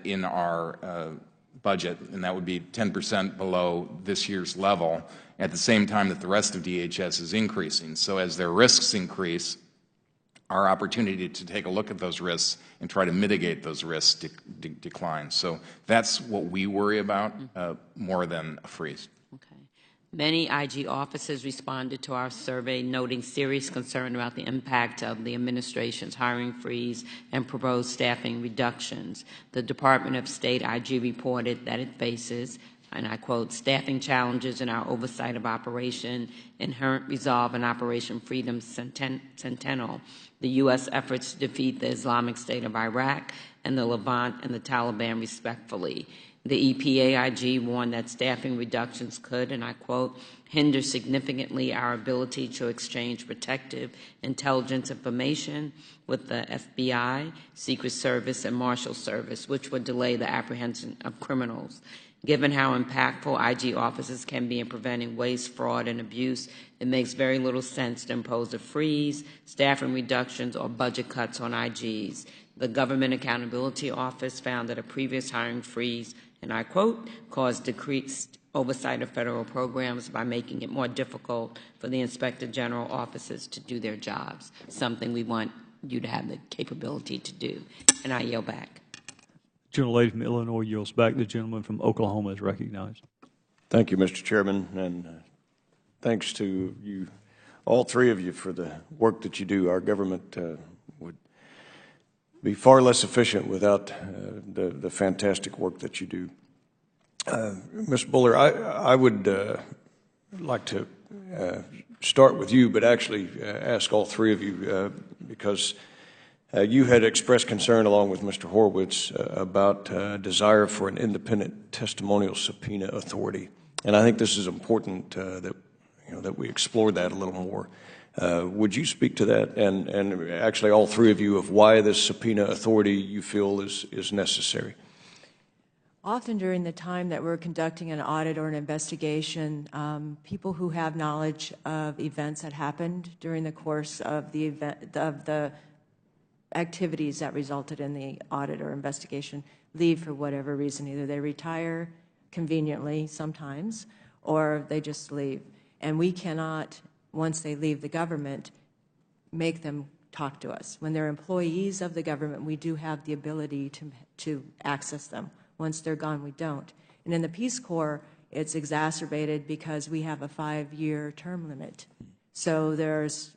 in our budget, and that would be 10% below this year's level, at the same time that the rest of DHS is increasing. So as their risks increase, our opportunity to take a look at those risks and try to mitigate those risks decline. So that's what we worry about more than a freeze. Okay. Many IG offices responded to our survey, noting serious concern about the impact of the administration's hiring freeze and proposed staffing reductions. The Department of State IG reported that it faces, and I quote, staffing challenges in our oversight of Operation Inherent Resolve and Operation Freedom Sentinel, the U.S. efforts to defeat the Islamic State of Iraq and the Levant and the Taliban respectfully. The EPA IG warned that staffing reductions could, and I quote, hinder significantly our ability to exchange protective intelligence information with the FBI, Secret Service, and Marshal Service, which would delay the apprehension of criminals. Given how impactful IG offices can be in preventing waste, fraud, and abuse, it makes very little sense to impose a freeze, staffing reductions, or budget cuts on IGs. The Government Accountability Office found that a previous hiring freeze, and I quote, caused decreased oversight of federal programs by making it more difficult for the Inspector General offices to do their jobs, something we want you to have the capability to do. And I yield back. Gentlelady from Illinois yields back. The gentleman from Oklahoma is recognized. Thank you, Mr. Chairman, and thanks to you, all three of you, for the work that you do. Our government would be far less efficient without the fantastic work that you do. Mr. Buller, I would like to start with you, but actually ask all three of you because you had expressed concern, along with Mr. Horowitz, about desire for an independent testimonial subpoena authority, and I think this is important that we explore that a little more. Would you speak to that, and actually all three of you, of why this subpoena authority you feel is necessary? Often during the time that we're conducting an audit or an investigation, people who have knowledge of events that happened during the course of the activities that resulted in the audit or investigation leave for whatever reason. Either they retire conveniently sometimes, or they just leave. And we cannot, once they leave the government, make them talk to us. When they're employees of the government, we do have the ability to access them. Once they're gone, we don't. And in the Peace Corps, it's exacerbated because we have a 5-year term limit. So there's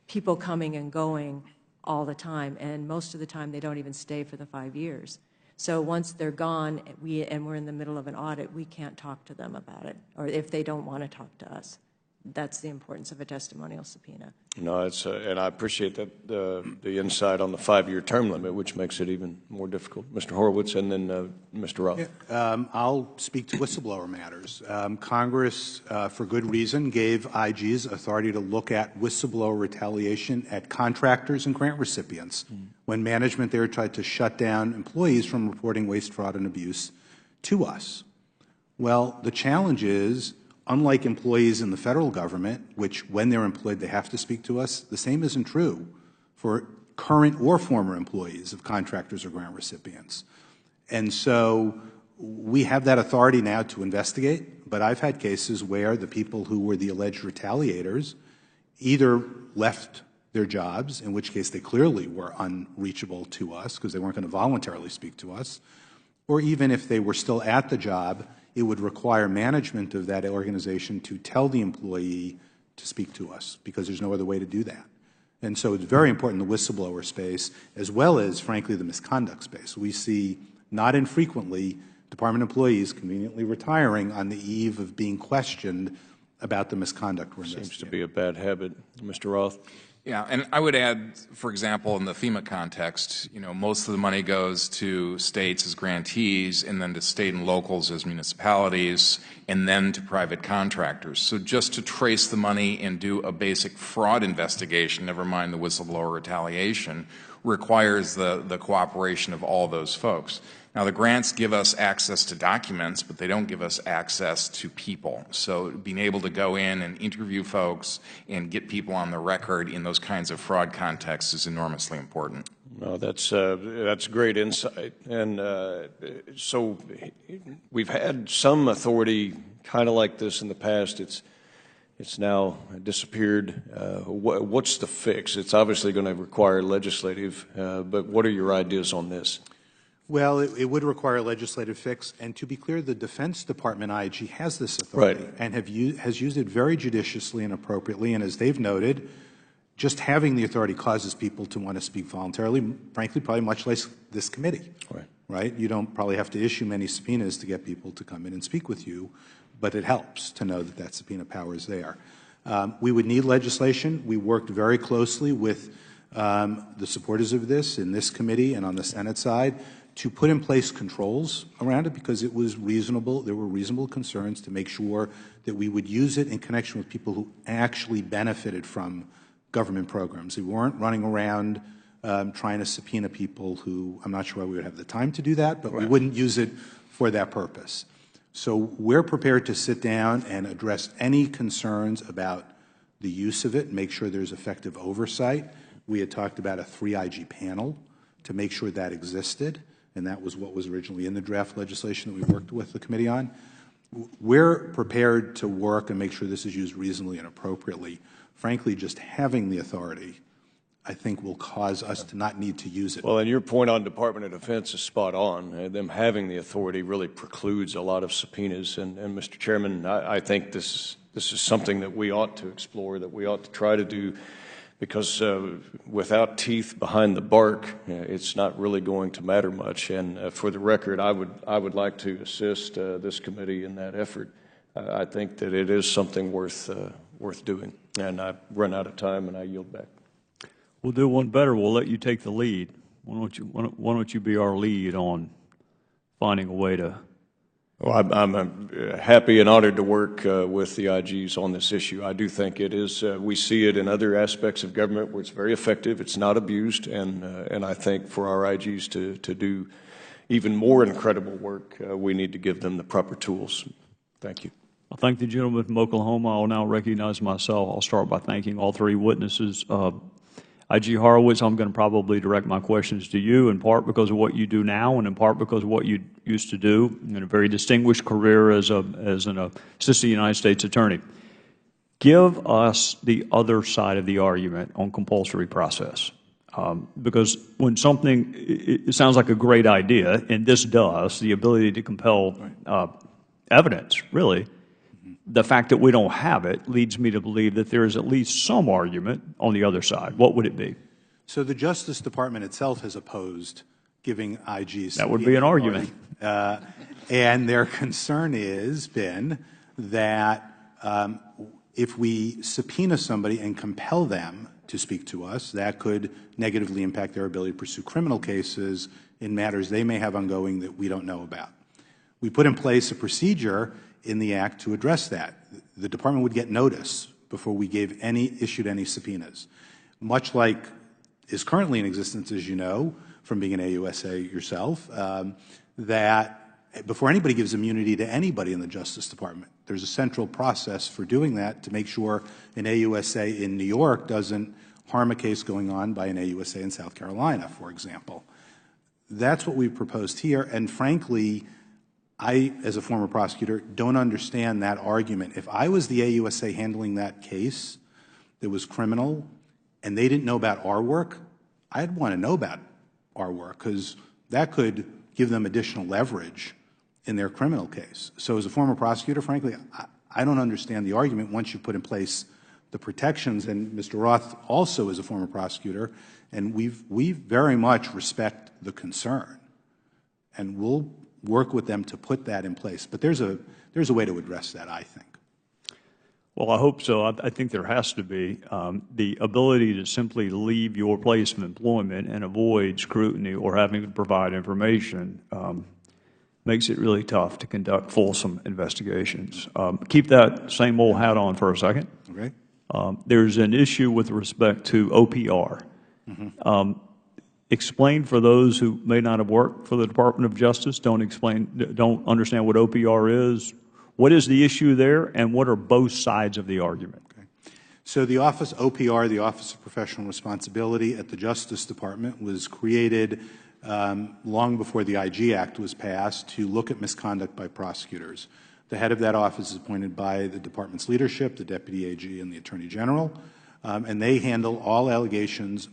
people coming and going all the time, and most of the time they don't even stay for the 5 years. So once they're gone and we're in the middle of an audit, we can't talk to them about it, or if they don't want to talk to us. That's the importance of a testimonial subpoena. No, it's and I appreciate that the insight on the 5-year term limit, which makes it even more difficult. Mr. Horowitz, and then Mr. Roth. Yeah, I'll speak to whistleblower matters. Congress, for good reason, gave IGs authority to look at whistleblower retaliation at contractors and grant recipients when management there tried to shut down employees from reporting waste, fraud, and abuse to us. Well, the challenge is, unlike employees in the federal government, which when they're employed they have to speak to us, the same isn't true for current or former employees of contractors or grant recipients. And so we have that authority now to investigate, but I've had cases where the people who were the alleged retaliators either left their jobs, in which case they clearly were unreachable to us because they weren't going to voluntarily speak to us, or even if they were still at the job, it would require management of that organization to tell the employee to speak to us because there's no other way to do that. And so it's very important in the whistleblower space as well as, frankly, the misconduct space. We see not infrequently department employees conveniently retiring on the eve of being questioned about the misconduct we're investigating. Seems to be a bad habit. Mr. Roth? Yeah, and I would add, for example, in the FEMA context, most of the money goes to states as grantees and then to state and locals as municipalities and then to private contractors. So just to trace the money and do a basic fraud investigation, never mind the whistleblower retaliation, requires the cooperation of all those folks. Now, the grants give us access to documents, but they don't give us access to people. So being able to go in and interview folks and get people on the record in those kinds of fraud contexts is enormously important. No, that's great insight. And so we've had some authority kind of like this in the past. It's now disappeared. What's the fix? It's obviously going to require legislative, but what are your ideas on this? Well, it would require a legislative fix, and to be clear, the Defense Department IG has this authority and has used it very judiciously and appropriately, and as they've noted, just having the authority causes people to want to speak voluntarily, frankly, probably much less this committee, right? You don't probably have to issue many subpoenas to get people to come in and speak with you, but it helps to know that that subpoena power is there. We would need legislation. We worked very closely with the supporters of this in this committee and on the Senate side to put in place controls around it because it was reasonable. There were reasonable concerns to make sure that we would use it in connection with people who actually benefited from government programs. We weren't running around trying to subpoena people who, I'm not sure why we would have the time to do that, but we wouldn't use it for that purpose. So we're prepared to sit down and address any concerns about the use of it, make sure there's effective oversight. We had talked about a 3IG panel to make sure that existed, and that was what was originally in the draft legislation that we worked with the committee on. we're prepared to work and make sure this is used reasonably and appropriately. Frankly, just having the authority, I think, will cause us to not need to use it. Well, and your point on Department of Defense is spot on. Them having the authority really precludes a lot of subpoenas. And Mr. Chairman, I think this is something that we ought to explore, that we ought to try to do, because without teeth behind the bark, it's not really going to matter much. And for the record, I would like to assist this committee in that effort. I think that it is something worth doing. And I've run out of time, and I yield back. We'll do one better. We'll let you take the lead. Why don't you be our lead on finding a way to? Well, I'm happy and honored to work with the IGs on this issue. I do think it is. We see it in other aspects of government where it's very effective. It's not abused, and I think for our IGs to do even more incredible work, we need to give them the proper tools. Thank you. I thank the gentleman from Oklahoma. I will now recognize myself. I'll start by thanking all three witnesses. IG Horowitz, I'm going to probably direct my questions to you, in part because of what you do now and in part because of what you used to do in a very distinguished career as an assistant United States attorney. Give us the other side of the argument on compulsory process. Because when something, it sounds like a great idea, and this does, the ability to compel evidence, really, the fact that we don't have it leads me to believe that there is at least some argument on the other side. What would it be? So the Justice Department itself has opposed giving IGs. That would be an argument. And their concern has been that if we subpoena somebody and compel them to speak to us, that could negatively impact their ability to pursue criminal cases in matters they may have ongoing that we don't know about. We put in place a procedure in the Act to address that. The Department would get notice before we issued any subpoenas. Much like is currently in existence, as you know, from being an AUSA yourself, that before anybody gives immunity to anybody in the Justice Department, there's a central process for doing that to make sure an AUSA in New York doesn't harm a case going on by an AUSA in South Carolina, for example. That's what we proposed here, and frankly, I, as a former prosecutor, don't understand that argument. If I was the AUSA handling that case that was criminal and they didn't know about our work, I'd want to know about our work because that could give them additional leverage in their criminal case. So as a former prosecutor, frankly, I don't understand the argument once you put in place the protections. And Mr. Roth also is a former prosecutor, and we very much respect the concern. And we'll work with them to put that in place. But there's a way to address that, I think. Well, I hope so. I think there has to be. The ability to simply leave your place of employment and avoid scrutiny or having to provide information makes it really tough to conduct fulsome investigations. Keep that same old hat on for a second. Okay. There's an issue with respect to OPR. Mm-hmm. Explain for those who may not have worked for the Department of Justice, don't understand what OPR is. What is the issue there, and what are both sides of the argument? Okay. So the Office OPR, the Office of Professional Responsibility at the Justice Department, was created long before the IG Act was passed to look at misconduct by prosecutors. The head of that office is appointed by the department's leadership, the Deputy AG and the Attorney General, and they handle all allegations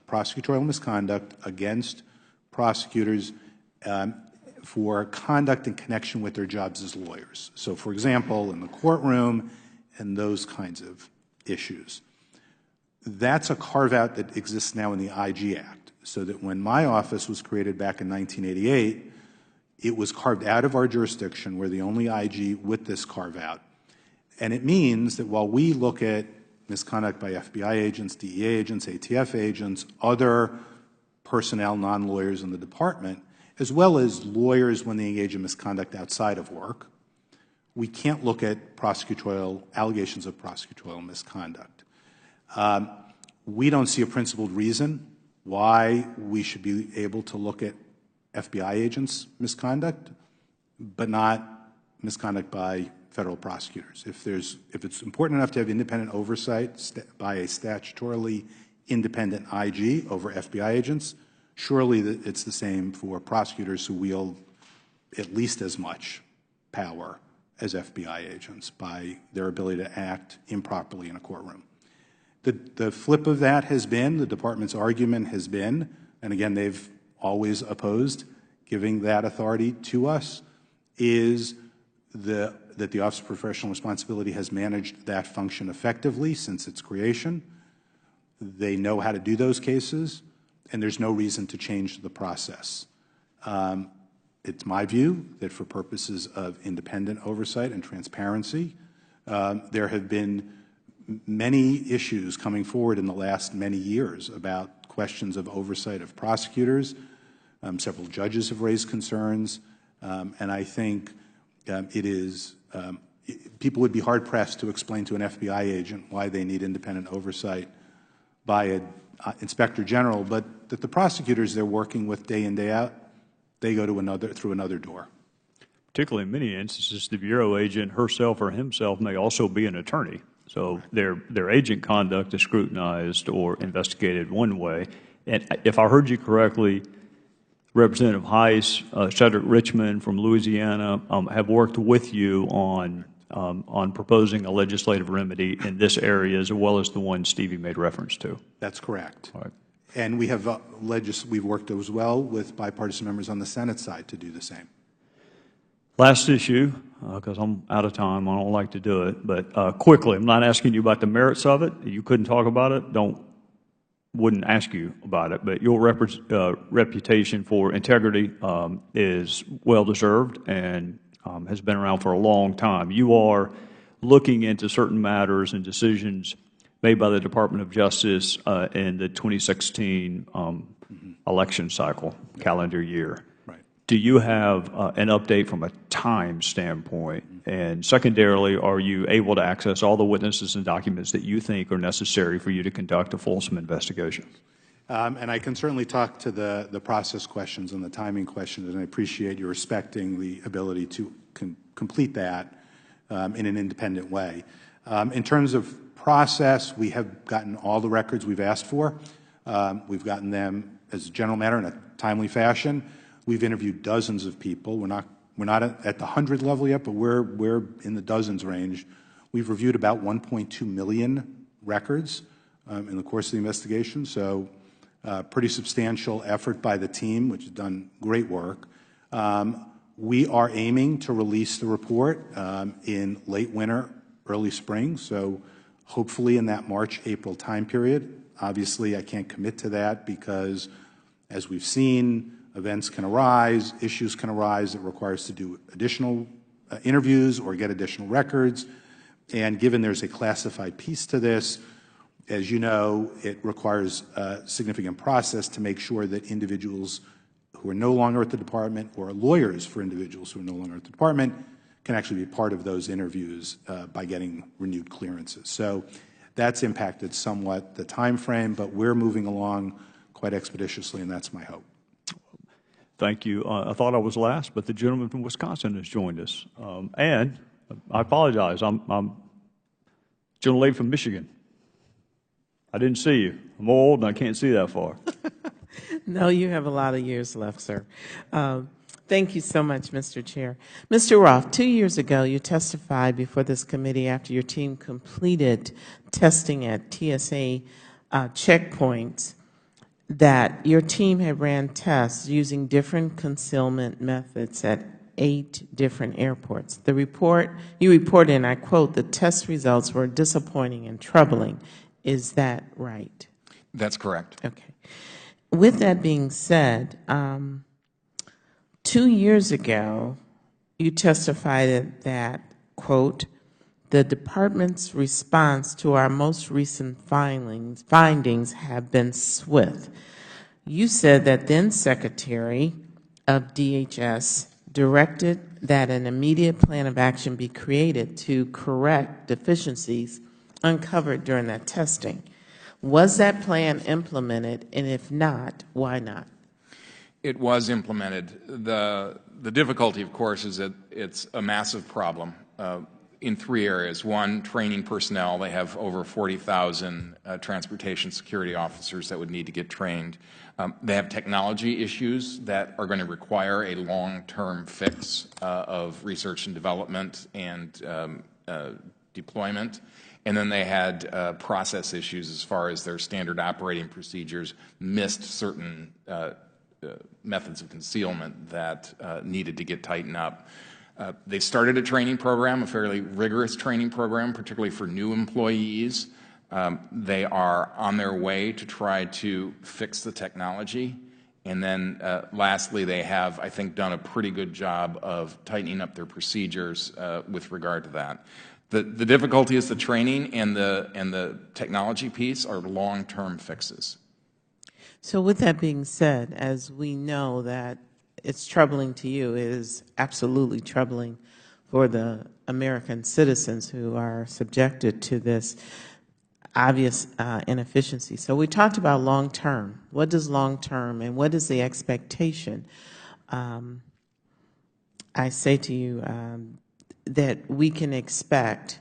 prosecutorial misconduct against prosecutors for conduct in connection with their jobs as lawyers. So, for example, in the courtroom and those kinds of issues. That's a carve-out that exists now in the IG Act, so that when my office was created back in 1988, it was carved out of our jurisdiction. We're the only IG with this carve-out. And it means that while we look at misconduct by FBI agents, DEA agents, ATF agents, other personnel, non-lawyers in the department, as well as lawyers when they engage in misconduct outside of work, we can't look at allegations of prosecutorial misconduct. We don't see a principled reason why we should be able to look at FBI agents' misconduct, but not misconduct by federal prosecutors. If it's important enough to have independent oversight by a statutorily independent IG over FBI agents, surely it's the same for prosecutors who wield at least as much power as FBI agents by their ability to act improperly in a courtroom. The flip of that has been, the Department's argument has been, and again, they've always opposed giving that authority to us, is that the Office of Professional Responsibility has managed that function effectively since its creation. They know how to do those cases, and there's no reason to change the process. It's my view that for purposes of independent oversight and transparency, there have been many issues coming forward in the last many years about questions of oversight of prosecutors. Several judges have raised concerns, and I think people would be hard-pressed to explain to an FBI agent why they need independent oversight by an inspector general, but that the prosecutors they're working with day in, day out, they go to through another door. Particularly in many instances, the Bureau agent herself or himself may also be an attorney. So their agent conduct is scrutinized or investigated one way. And if I heard you correctly, Representative Heiss, Cedric Richmond from Louisiana have worked with you on proposing a legislative remedy in this area as well as the one Stevie made reference to. That's correct. All right. And we have we've worked as well with bipartisan members on the Senate side to do the same. Last issue, because I'm out of time, I don't like to do it, but quickly, I'm not asking you about the merits of it. You couldn't talk about it, wouldn't ask you about it, but your reputation for integrity is well-deserved and has been around for a long time. You are looking into certain matters and decisions made by the Department of Justice in the 2016 election cycle, calendar year. Right. Do you have an update from a time standpoint? And secondarily, are you able to access all the witnesses and documents that you think are necessary for you to conduct a fulsome investigation? And I can certainly talk to the process questions and the timing questions, and I appreciate you respecting the ability to complete that in an independent way. In terms of process, we have gotten all the records we've asked for. We've gotten them as a general matter in a timely fashion. We've interviewed dozens of people. We're not at the 100 level yet, but we're in the dozens range. We've reviewed about 1.2 million records in the course of the investigation, so pretty substantial effort by the team, which has done great work. We are aiming to release the report in late winter, early spring, so hopefully in that March-April time period. Obviously, I can't commit to that because, as we've seen, events can arise, issues can arise that require us to do additional interviews or get additional records. And given there's a classified piece to this, as you know, it requires a significant process to make sure that individuals who are no longer at the department or lawyers for individuals who are no longer at the department can actually be part of those interviews by getting renewed clearances. So that's impacted somewhat the time frame, but we're moving along quite expeditiously, and that's my hope. Thank you. I thought I was last, but the gentleman from Wisconsin has joined us. And I apologize. I'm gentle lady from Michigan. I didn't see you. I'm old and I can't see that far. No, you have a lot of years left, sir. Thank you so much, Mr. Chair. Mr. Roth, 2 years ago, you testified before this committee after your team completed testing at TSA checkpoints that your team had ran tests using different concealment methods at 8 different airports. You reported, and I quote, the test results were disappointing and troubling. Is that right? That's correct. Okay. With that being said, 2 years ago, you testified that, quote, the department's response to our most recent findings have been swift. You said that then Secretary of DHS directed that an immediate plan of action be created to correct deficiencies uncovered during that testing. Was that plan implemented, and if not, why not? It was implemented. The difficulty, of course, is that it's a massive problem. in 3 areas. One, training personnel. They have over 40,000 transportation security officers that would need to get trained. They have technology issues that are going to require a long-term fix of research and development and deployment. And then they had process issues as far as their standard operating procedures missed certain methods of concealment that needed to get tightened up. They started a training program, a fairly rigorous training program, particularly for new employees. They are on their way to try to fix the technology. And then lastly, they have, I think, done a pretty good job of tightening up their procedures with regard to that. The difficulty is the training and the technology piece are long-term fixes. So with that being said, as we know that it's troubling to you, it is absolutely troubling for the American citizens who are subjected to this obvious inefficiency. So we talked about long-term. What does long-term and what is the expectation? I say to you that we can expect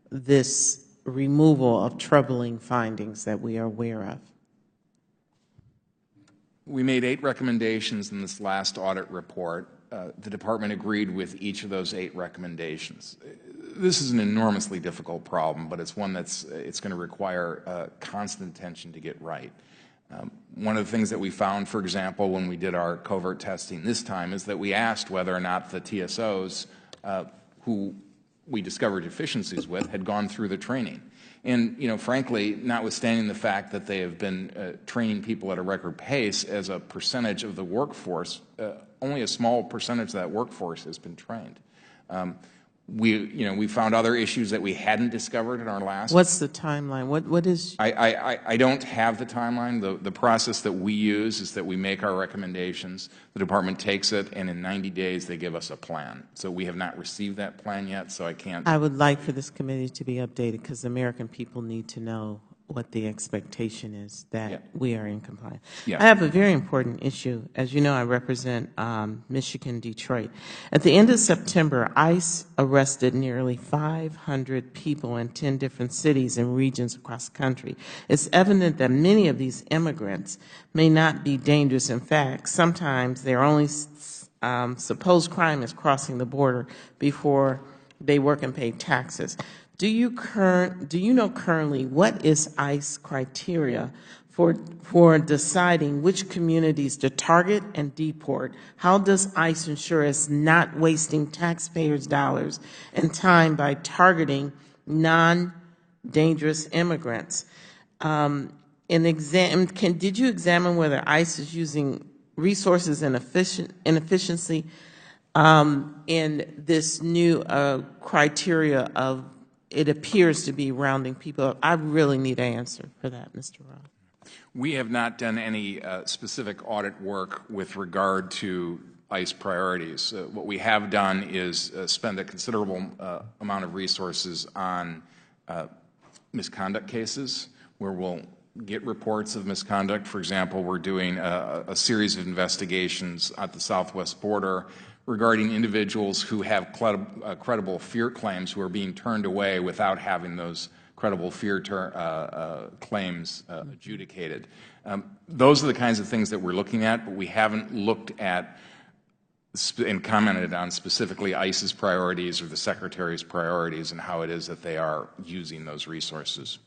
this removal of troubling findings that we are aware of. We made 8 recommendations in this last audit report. The Department agreed with each of those 8 recommendations. This is an enormously difficult problem, but it's one that's going to require constant attention to get right. One of the things that we found, for example, when we did our covert testing this time, is that we asked whether or not the TSOs who we discovered deficiencies with had gone through the training. And, frankly, notwithstanding the fact that they have been training people at a record pace as a percentage of the workforce, only a small percentage of that workforce has been trained. We found other issues that we hadn't discovered in our last. What's the timeline? What is? I don't have the timeline. The process that we use is that we make our recommendations, the Department takes it, and in 90 days they give us a plan. So we have not received that plan yet, so I can't. I would like for this committee to be updated because the American people need to know what the expectation is that we are in compliance. I have a very important issue. As you know, I represent Michigan, Detroit. At the end of September, ICE arrested nearly 500 people in 10 different cities and regions across the country. It's evident that many of these immigrants may not be dangerous. In fact, sometimes their only supposed crime is crossing the border before they work and pay taxes. Do you know currently what is ICE criteria for deciding which communities to target and deport? How does ICE ensure it's not wasting taxpayers' dollars and time by targeting non-dangerous immigrants? Did you examine whether ICE is using resources and efficiency in this new criteria of it appears to be rounding people up? I really need an answer for that, Mr. Roth. We have not done any specific audit work with regard to ICE priorities. What we have done is spend a considerable amount of resources on misconduct cases where we'll get reports of misconduct. For example, we're doing a series of investigations at the southwest border regarding individuals who have credible fear claims who are being turned away without having those credible fear claims adjudicated. Those are the kinds of things that we're looking at, but we haven't looked at and commented on specifically ICE's priorities or the Secretary's priorities and how it is that they are using those resources.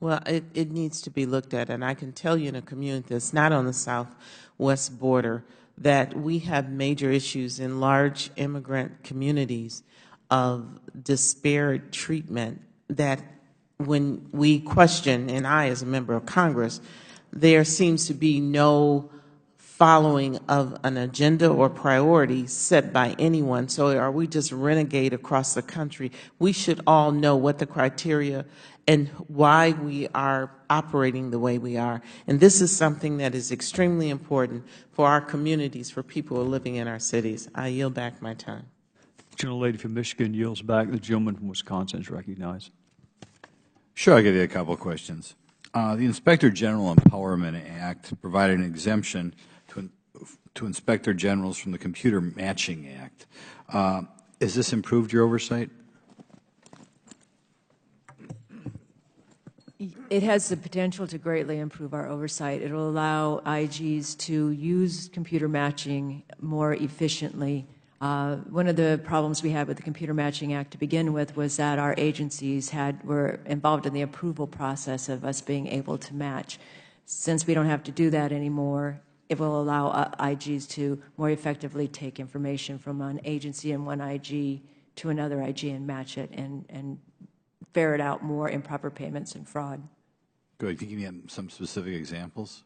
Well, it needs to be looked at, and I can tell you in a community that's not on the southwest border that we have major issues in large immigrant communities of disparate treatment that when we question, and I as a member of Congress, there seems to be no following of an agenda or priority set by anyone. So are we just renegade across the country? We should all know what the criteria and why we are operating the way we are. And this is something that is extremely important for our communities, for people who are living in our cities. I yield back my time. The gentlelady from Michigan yields back. The gentleman from Wisconsin is recognized. Sure, I'll give you a couple of questions. The Inspector General Empowerment Act provided an exemption to Inspector Generals from the Computer Matching Act. Has this improved your oversight? It has the potential to greatly improve our oversight. It will allow IGs to use computer matching more efficiently. One of the problems we had with the Computer Matching Act to begin with was that our agencies were involved in the approval process of us being able to match. Since we don't have to do that anymore, it will allow IGs to more effectively take information from one agency and one IG to another IG and match it and ferret out more improper payments and fraud. Good. Can you give me some specific examples?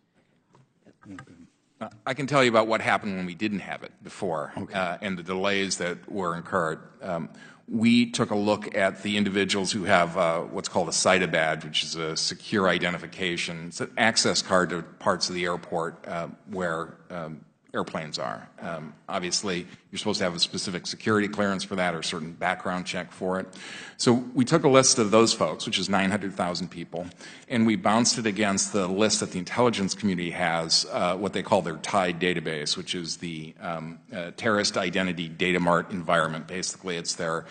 I can tell you about what happened when we didn't have it before, and the delays that were incurred. We took a look at the individuals who have what's called a CITA badge, which is a secure identification. It's an access card to parts of the airport where airplanes are. Obviously, you're supposed to have a specific security clearance for that or a certain background check for it. So we took a list of those folks, which is 900,000 people, and we bounced it against the list that the intelligence community has, what they call their TIDE database, which is the Terrorist Identity Data Mart environment. Basically, it's their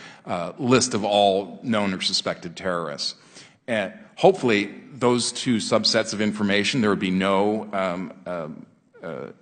list of all known or suspected terrorists. Hopefully, those two subsets of information, there would be no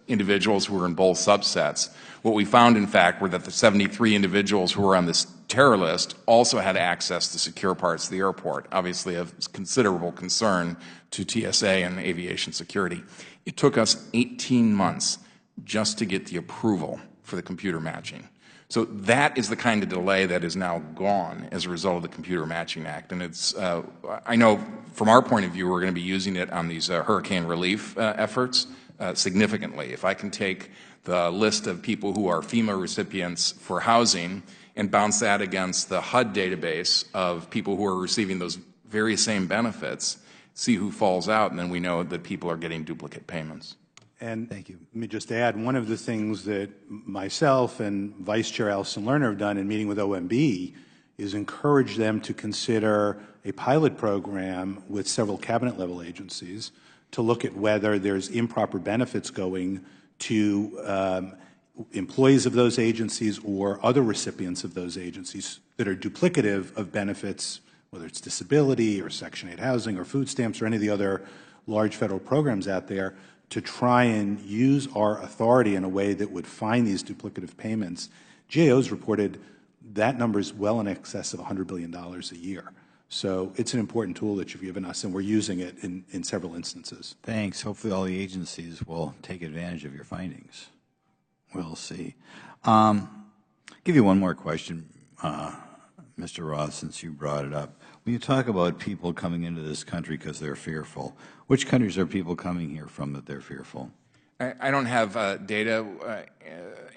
individuals who were in both subsets. What we found, in fact, were that the 73 individuals who were on this terror list also had access to secure parts of the airport, obviously of considerable concern to TSA and aviation security. It took us 18 months just to get the approval for the computer matching. So that is the kind of delay that is now gone as a result of the Computer Matching Act. And it's, I know from our point of view, we're going to be using it on these hurricane relief efforts significantly. If I can take the list of people who are FEMA recipients for housing and bounce that against the HUD database of people who are receiving those very same benefits, see who falls out, and then we know that people are getting duplicate payments. And thank you. Let me just add, one of the things that myself and Vice Chair Allison Lerner have done in meeting with OMB is encourage them to consider a pilot program with several cabinet-level agencies to look at whether there's improper benefits going to employees of those agencies or other recipients of those agencies that are duplicative of benefits, whether it's disability or Section 8 housing or food stamps or any of the other large federal programs out there, to try and use our authority in a way that would find these duplicative payments. GAO's reported that number is well in excess of $100 billion a year. So it's an important tool that you've given us, and we're using it in several instances. Thanks. Hopefully all the agencies will take advantage of your findings. We'll see. Give you one more question, Mr. Roth, since you brought it up. When you talk about people coming into this country because they're fearful, which countries are people coming here from that they're fearful? I don't have data.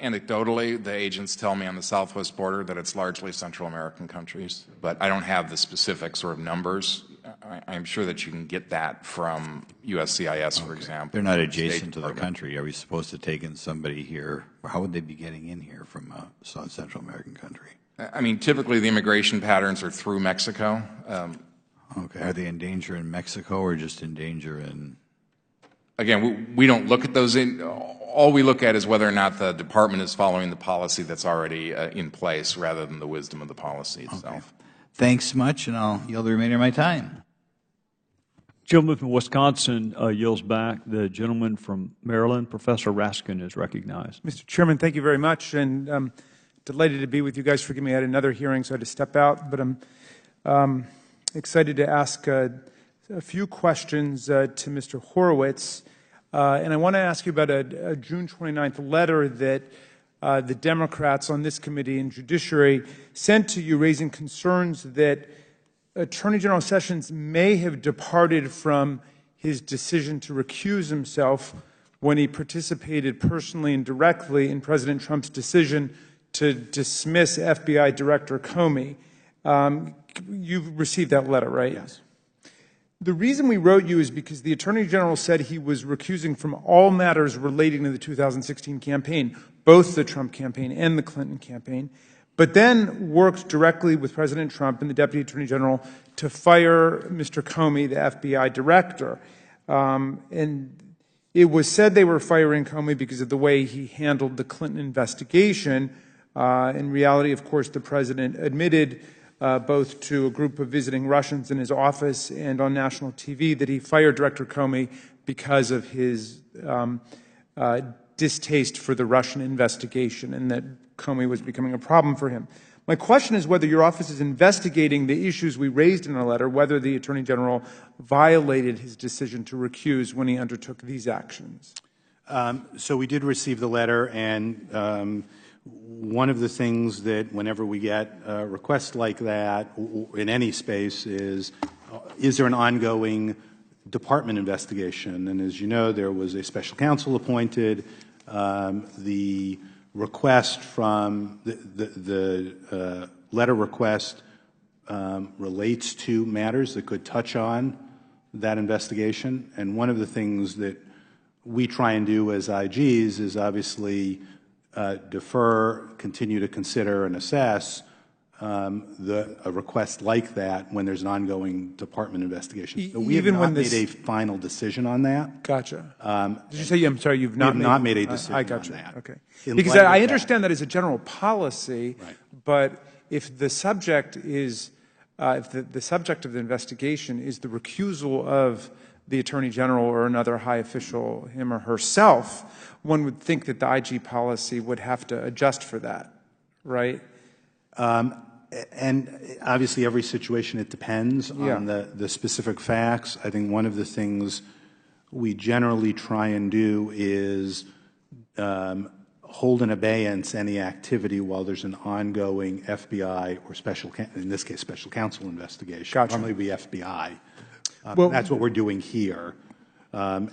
Anecdotally, the agents tell me on the southwest border that it's largely Central American countries, but I don't have the specific sort of numbers. I'm sure that you can get that from USCIS, for example. They're not adjacent to the country. Are we supposed to take in somebody here? How would they be getting in here from a Central American country? I mean, typically the immigration patterns are through Mexico. Okay. Are they in danger in Mexico or just in danger in? Again, we don't look at those. All we look at is whether or not the department is following the policy that's already in place rather than the wisdom of the policy itself. Okay. Thanks much, and I'll yield the remainder of my time. Gentleman from Wisconsin yields back. The gentleman from Maryland, Professor Raskin, is recognized. Mr. Chairman, thank you very much, and I'm delighted to be with you guys. Forgive me, I had another hearing, so I had to step out, but I'm excited to ask a few questions to Mr. Horowitz. And I want to ask you about a June 29th letter that the Democrats on this committee and Judiciary sent to you raising concerns that Attorney General Sessions may have departed from his decision to recuse himself when he participated personally and directly in President Trump's decision to dismiss FBI Director Comey. You've received that letter, right? Yes. The reason we wrote you is because the Attorney General said he was recusing from all matters relating to the 2016 campaign, both the Trump campaign and the Clinton campaign, but then worked directly with President Trump and the Deputy Attorney General to fire Mr. Comey, the FBI Director. And it was said they were firing Comey because of the way he handled the Clinton investigation. In reality, of course, the President admitted both to a group of visiting Russians in his office and on national TV, that he fired Director Comey because of his distaste for the Russian investigation and that Comey was becoming a problem for him. My question is whether your office is investigating the issues we raised in our letter, whether the Attorney General violated his decision to recuse when he undertook these actions. So we did receive the letter, and one of the things that whenever we get requests like that in any space is there an ongoing department investigation? And as you know, there was a special counsel appointed. The request from the letter request relates to matters that could touch on that investigation. And one of the things that we try and do as IGs is obviously defer, continue to consider and assess a request like that when there's an ongoing department investigation. So we have not made a final decision on that. Gotcha. Did you say, I'm sorry, you've not made a decision I got on you. that. Okay. Because I understand that as a general policy, but if the subject is, if the subject of the investigation is the recusal of the Attorney General or another high official, him or herself, one would think that the IG policy would have to adjust for that, right? And obviously every situation, it depends on the specific facts. I think one of the things we generally try and do is hold in abeyance any activity while there's an ongoing FBI or in this case, special counsel investigation. Gotcha. Normally it would be FBI. Well, that's what we're doing here. But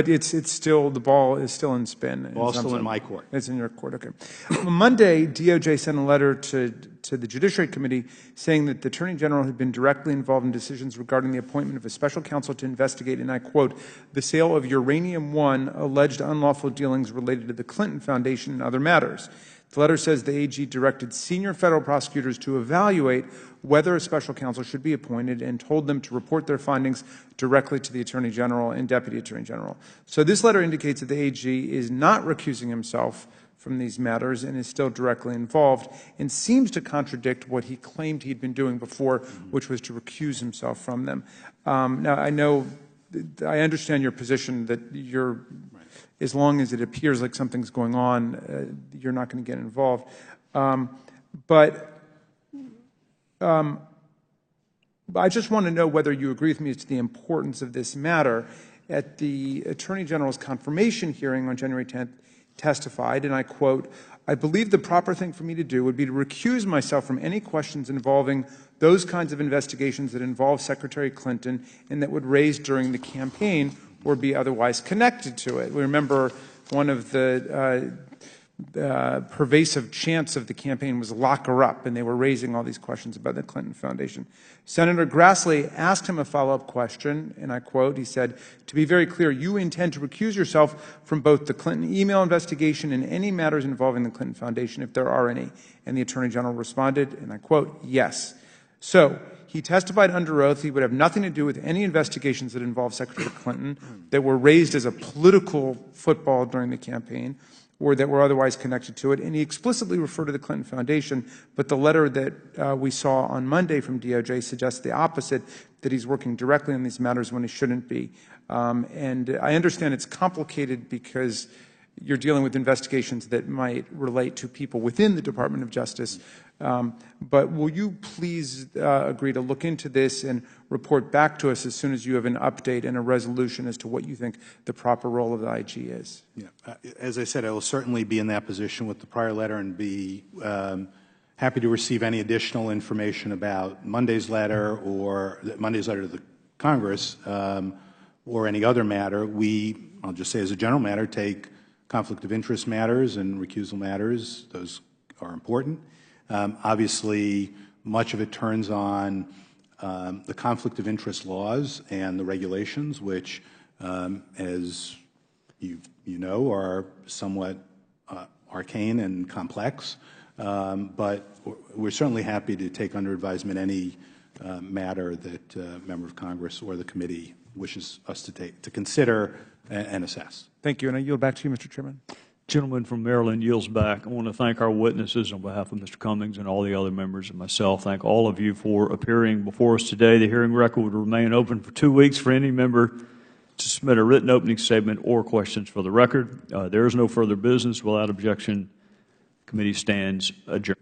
it's still, the ball is still in spin. The ball's still in my court. It's in your court, okay. On Monday, DOJ sent a letter to the Judiciary Committee saying that the Attorney General had been directly involved in decisions regarding the appointment of a special counsel to investigate, and I quote, the sale of Uranium-1, alleged unlawful dealings related to the Clinton Foundation and other matters. The letter says the AG directed senior federal prosecutors to evaluate whether a special counsel should be appointed and told them to report their findings directly to the Attorney General and Deputy Attorney General. So this letter indicates that the AG is not recusing himself from these matters and is still directly involved and seems to contradict what he claimed he'd been doing before, which was to recuse himself from them. Now, I understand your position that you're, as long as it appears like something's going on, you're not going to get involved. But I just want to know whether you agree with me as to the importance of this matter. At the Attorney General's confirmation hearing on January 10th, testified, and I quote, I believe the proper thing for me to do would be to recuse myself from any questions involving those kinds of investigations that involve Secretary Clinton and that would raise during the campaign or be otherwise connected to it. We remember one of the pervasive chants of the campaign was lock her up, and they were raising all these questions about the Clinton Foundation. Senator Grassley asked him a follow-up question, and I quote, he said, to be very clear, you intend to recuse yourself from both the Clinton email investigation and any matters involving the Clinton Foundation, if there are any. And the Attorney General responded, and I quote, yes. So he testified under oath he would have nothing to do with any investigations that involve Secretary Clinton that were raised as a political football during the campaign or that were otherwise connected to it. And he explicitly referred to the Clinton Foundation, but the letter that we saw on Monday from DOJ suggests the opposite, that he's working directly on these matters when he shouldn't be. And I understand it's complicated because you're dealing with investigations that might relate to people within the Department of Justice. But will you please agree to look into this and report back to us as soon as you have an update and a resolution as to what you think the proper role of the IG is? Yeah. As I said, I will certainly be in that position with the prior letter and be happy to receive any additional information about Monday's letter or Monday's letter to the Congress or any other matter. I'll just say as a general matter, take conflict of interest matters and recusal matters. Those are important. Obviously, much of it turns on the conflict of interest laws and the regulations, which, as you know, are somewhat arcane and complex. But we're certainly happy to take under advisement any matter that a member of Congress or the committee wishes us to consider and assess. Thank you. And I yield back to you, Mr. Chairman. gentleman from Maryland yields back, I want to thank our witnesses on behalf of Mr. Cummings and all the other members and myself. Thank all of you for appearing before us today. The hearing record will remain open for 2 weeks for any member to submit a written opening statement or questions for the record. There is no further business. Without objection, committee stands adjourned.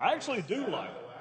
I actually do like it.